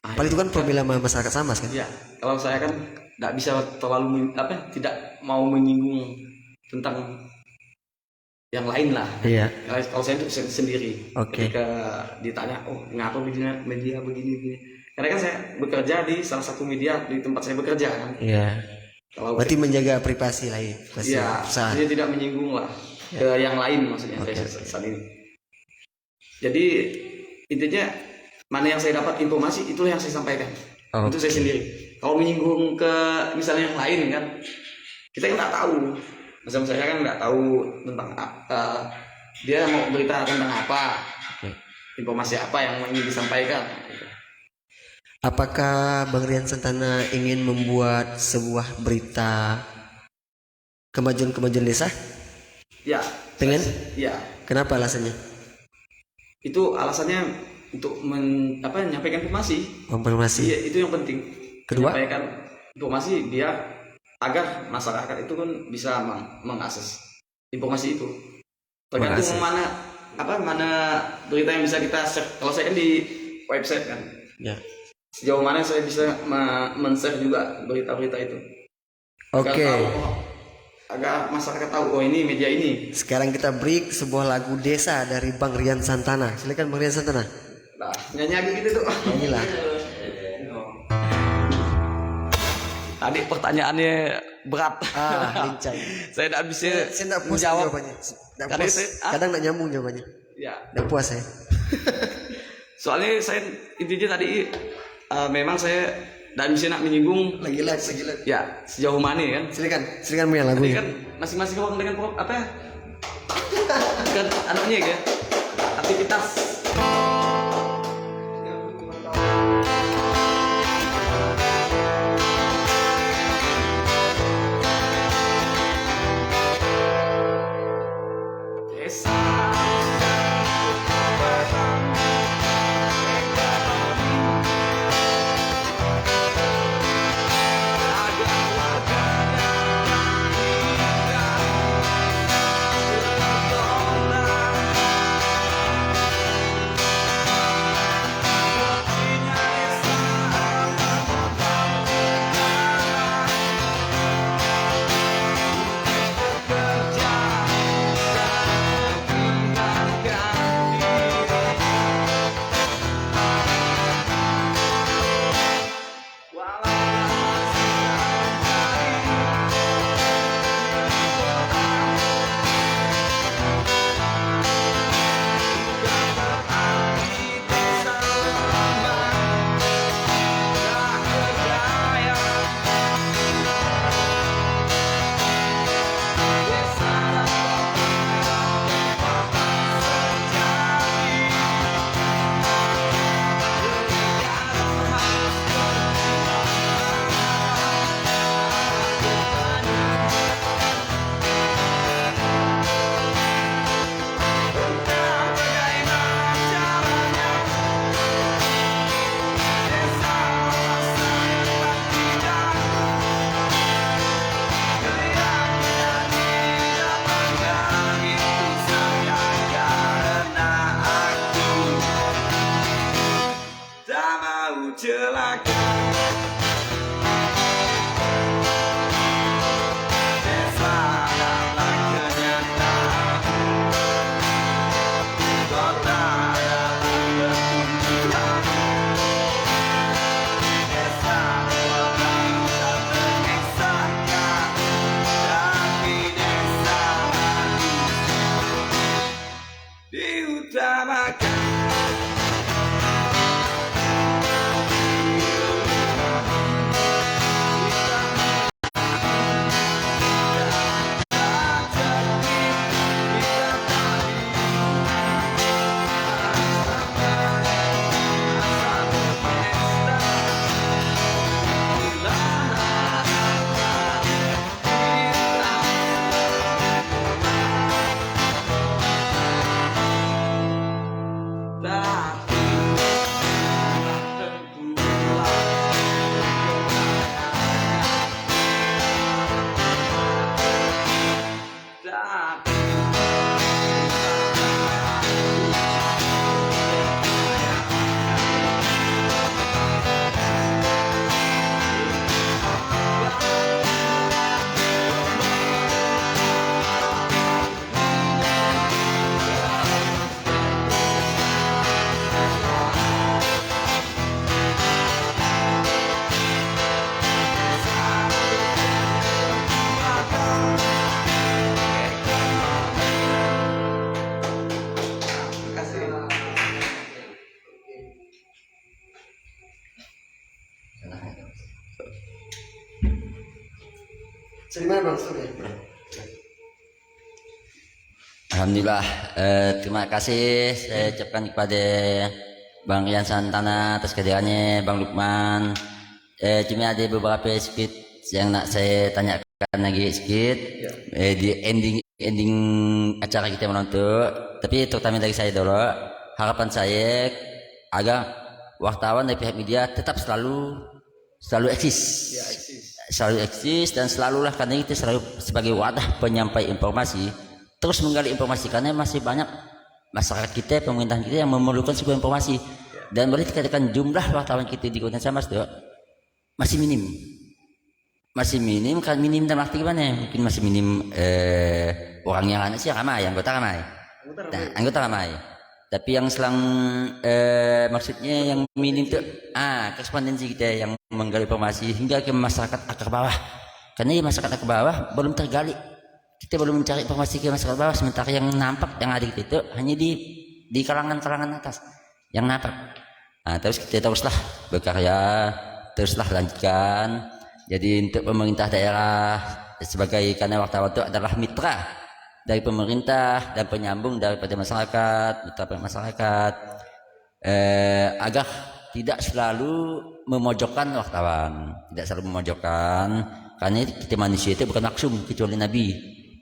Paling itu kan problema masyarakat sama kan? Ya, kalau saya kan tidak bisa terlalu tidak mau menyinggung tentang yang lain lah. Iya. Kalau saya itu sendiri. Oke. Ketika ditanya, oh ngapa media begini. Karena kan saya bekerja di salah satu media di tempat saya bekerja kan. Iya. Kalau berarti menjaga privasi lah ya. Iya. Jadi tidak menyinggung lah ke yang lain maksudnya saya saat ini. Jadi intinya mana yang saya dapat informasi itulah yang saya sampaikan. Itu saya sendiri. Kalau menyinggung ke misalnya yang lain kan, kita kan nggak tahu. Misalnya saya kan nggak tahu tentang dia mau berita tentang apa, informasi apa yang ingin disampaikan. Apakah Bang Rian Santana ingin membuat sebuah berita kemajuan desa? Ya. Pengen? Ya. Kenapa alasannya? Itu alasannya untuk menyampaikan informasi. Informasi. Iya, itu yang penting. Kedua? Menyampaikan informasi dia agar masyarakat itu kan bisa mengakses informasi itu. Tergantung mana berita yang bisa kita share. Kalau saya kan di website kan. Ya. Sejauh mana saya bisa men-share juga berita-berita itu. Oke. Agar masyarakat tahu, oh ini media ini. Sekarang kita break sebuah lagu desa dari Bang Rian Santana. Silakan Bang Rian Santana. Nah, nyanyi gitu tuh. Inilah. Tadi pertanyaannya berat. Lincah. Saya tidak bisa Saya tidak puas menjawab. jawabannya. Kadang tidak nyambung jawabannya. Ya. Tidak puas saya. Soalnya saya intinya tadi memang saya dan bisa nak menyinggung Lagi. ya sejauh mana kan. Silakan punya Tadi lagunya. kan masing-masing orang dengan kan anaknya ya aktivitas. Gimana Bang Surya? Alhamdulillah, terima kasih saya ucapkan kepada Bang Rian Santana atas kehadirannya, Bang Lukman. Cuma ada beberapa sedikit yang nak saya tanyakan lagi sedikit di ending acara kita menonton. Tapi terutama dari saya dulu, harapan saya agar wartawan dari pihak media tetap selalu eksis. Selalu eksis dan selalulah, karena itu selalu sebagai wadah penyampai informasi, terus menggali informasi, karena masih banyak masyarakat kita, pemerintahan kita yang memerlukan sebuah informasi. Dan boleh dikatakan jumlah wartawan kita di Kota Samas tuh masih minim. Kan minim dalam arti gimana? Mungkin masih minim orang yang sih ramai, anggota ramai. Tapi yang selang maksudnya yang minim tuh korespondensi kita yang menggali informasi hingga ke masyarakat akar bawah. Karena masyarakat akar bawah belum tergali. Kita belum mencari informasi ke masyarakat bawah, sementara yang nampak yang ada itu hanya di kalangan atas yang nampak. Terus kita teruslah bekerja, teruslah lanjutkan. Jadi untuk pemerintah daerah sebagai, karena wartawan itu adalah mitra dari pemerintah dan penyambung daripada masyarakat, agar tidak selalu memojokkan wartawan, karena kita manusia itu bukan maksum kecuali Nabi.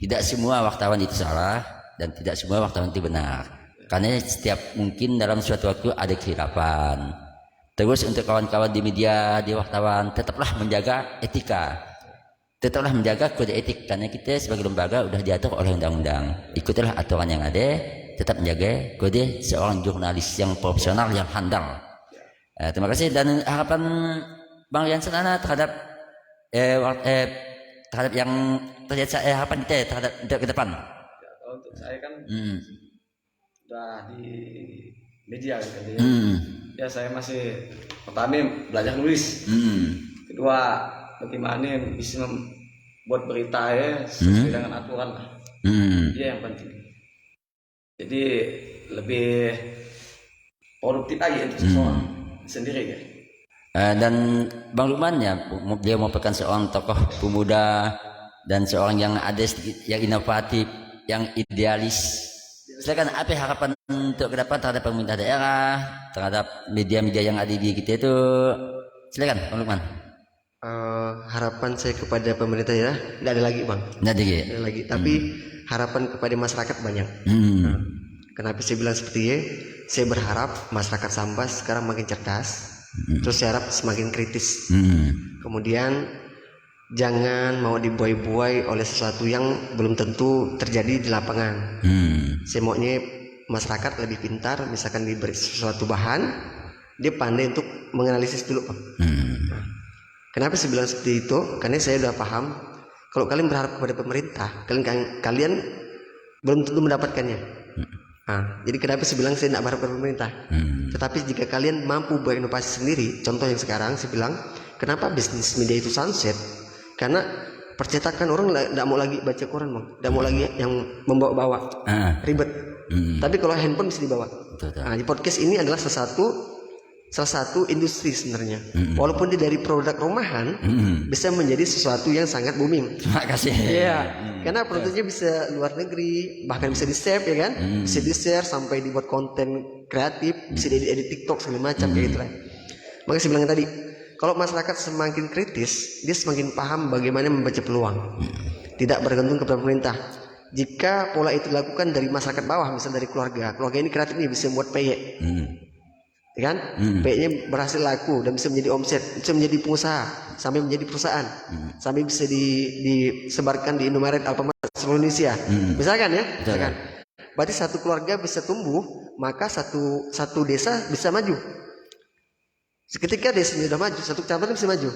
Tidak semua wartawan itu salah dan tidak semua wartawan itu benar, karena setiap mungkin dalam suatu waktu ada kehilapan. Terus untuk kawan-kawan di media, di wartawan, tetaplah menjaga etika, tetaplah menjaga kode etik, karena kita sebagai lembaga sudah diatur oleh undang-undang. Ikutilah aturan yang ada, tetap menjaga kode seorang jurnalis yang profesional, yang handal. Terima kasih. Dan harapan Bang Rian Santana terhadap yang terjadi, harapan kita terhadap untuk ke depan. Kalau untuk saya kan udah di media gitu ya. Ya saya masih pertama belajar nulis. Kedua bagaimana bisa membuat berita ya sesuai dengan aturan lah. Dia yang penting. Jadi lebih produktif lagi untuk seseorang sendiri ya. Dan Bang Lukman ya, dia merupakan seorang tokoh pemuda dan seorang yang ada sedikit yang inovatif, yang idealis. Silakan, apa harapan untuk ke depan terhadap pemerintah daerah, terhadap media-media yang ada di kita itu? Silakan Bang Lukman. Harapan saya kepada pemerintah daerah tidak ada lagi Bang. Tidak ada lagi. Tapi harapan kepada masyarakat banyak. Kenapa saya bilang seperti itu? Saya berharap masyarakat Sambas sekarang makin cerdas. Terus saya harap semakin kritis. Kemudian jangan mau dibuai-buai oleh sesuatu yang belum tentu terjadi di lapangan. Saya maunya masyarakat lebih pintar, misalkan diberi sesuatu bahan, dia pandai untuk menganalisis dulu Pak. Kenapa saya bilang seperti itu? Karena saya sudah paham, kalau kalian berharap kepada pemerintah, kalian belum tentu mendapatkannya. Jadi kenapa saya bilang saya tidak berharap kepada pemerintah. Tetapi jika kalian mampu berinovasi sendiri, contoh yang sekarang saya bilang, kenapa bisnis media itu sunset? Karena percetakan orang tidak mau lagi baca koran Bang, tidak mau lagi yang membawa-bawa, ribet. Tapi kalau handphone bisa dibawa. Di podcast ini adalah salah satu industri sebenarnya. Walaupun dia dari produk rumahan, bisa menjadi sesuatu yang sangat booming. Terima kasih. Iya, karena produknya bisa luar negeri, bahkan bisa di save ya kan, bisa di share sampai dibuat konten kreatif, bisa diedit TikTok segala macam kayak gitu lah. Makanya saya bilang tadi, kalau masyarakat semakin kritis, dia semakin paham bagaimana membaca peluang, tidak bergantung kepada pemerintah. Jika pola itu dilakukan dari masyarakat bawah, misalnya dari keluarga ini kreatif nih, bisa membuat PY, ya kan? PY-nya berhasil laku dan bisa menjadi omset, bisa menjadi pengusaha, sampai menjadi perusahaan, sampai bisa disebarkan di Indomaret, Alfamart seluruh Indonesia, misalkan ya, misalkan. Berarti satu keluarga bisa tumbuh, maka satu desa bisa maju. Ketika desanya sudah maju, satu kecamatan bisa maju.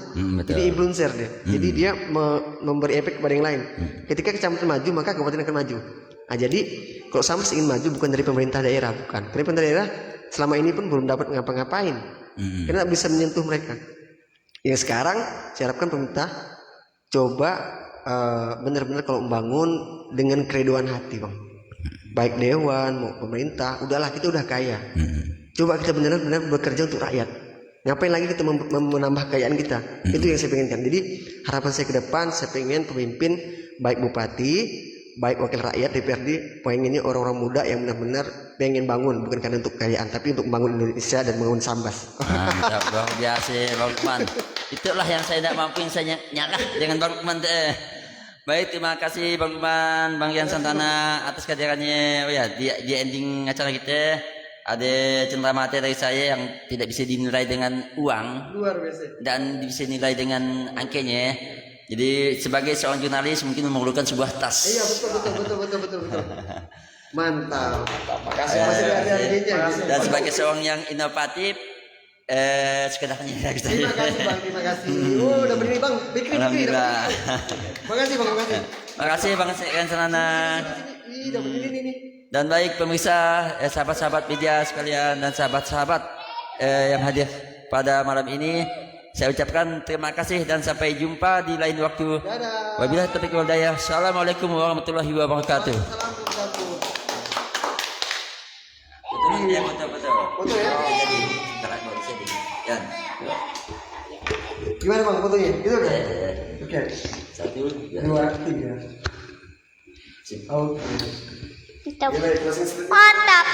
Jadi influencer dia. Jadi dia memberi efek kepada yang lain. Ketika kecamatan maju, maka kabupaten akan maju. Jadi kalau Sambas ingin maju bukan dari pemerintah daerah, bukan. Karena pemerintah daerah selama ini pun belum dapat ngapa-ngapain. Karena bisa menyentuh mereka. Yang sekarang saya harapkan pemerintah coba benar-benar kalau membangun dengan keredoan hati Bang. Baik dewan mau pemerintah, udahlah kita udah kaya. Coba kita benar-benar bekerja untuk rakyat. Ngapain lagi kita menambah kekayaan kita? Itu yang saya pengenkan. Jadi harapan saya ke depan, saya pengen pemimpin baik bupati, baik wakil rakyat DPRD, pengennya orang-orang muda yang benar-benar pengen bangun, bukan karena untuk kekayaan, tapi untuk membangun Indonesia dan membangun Sambas. Mantap, luar biasa Bang Lukman. Itulah yang saya tidak mampu, yang saya nyakah dengan Bang Lukman. Baik, terima kasih Bang Lukman, Bang Rian Santana atas kehadirannya. Oh ya, di ending acara kita ada cenderamata dari saya yang tidak bisa dinilai dengan uang, Luar biasa. dan bisa dinilai dengan angkanya. Jadi sebagai seorang jurnalis mungkin memerlukan sebuah tas. Iya, betul. Mantap. Makasih. Masih ada harganya. Dan sebagai seorang yang inovatif, sekedarnya dari Terima saya. kasih Bang, terima kasih. Oh, udah berdiri Bang. Bikri. Alhamdulillah. Makasih Bang, makasih. Makasih Bang Rian Santana. Ih, udah berdiri nih. Dan baik pemirsa, sahabat-sahabat media sekalian dan sahabat-sahabat yang hadir pada malam ini, saya ucapkan terima kasih dan sampai jumpa di lain waktu. Dadah. Wabillahi taufiq wal hidayah. Assalamualaikum warahmatullahi wabarakatuh. Assalamualaikum. Betul ya, betul. Foto ya? Jadi tarik balik sini. Dan Gimana Bang fotonya? Gitu kan? Oke. 1, 2, 2, 3. sip. Oke. Mantap. Gimana closing statement? Mantap.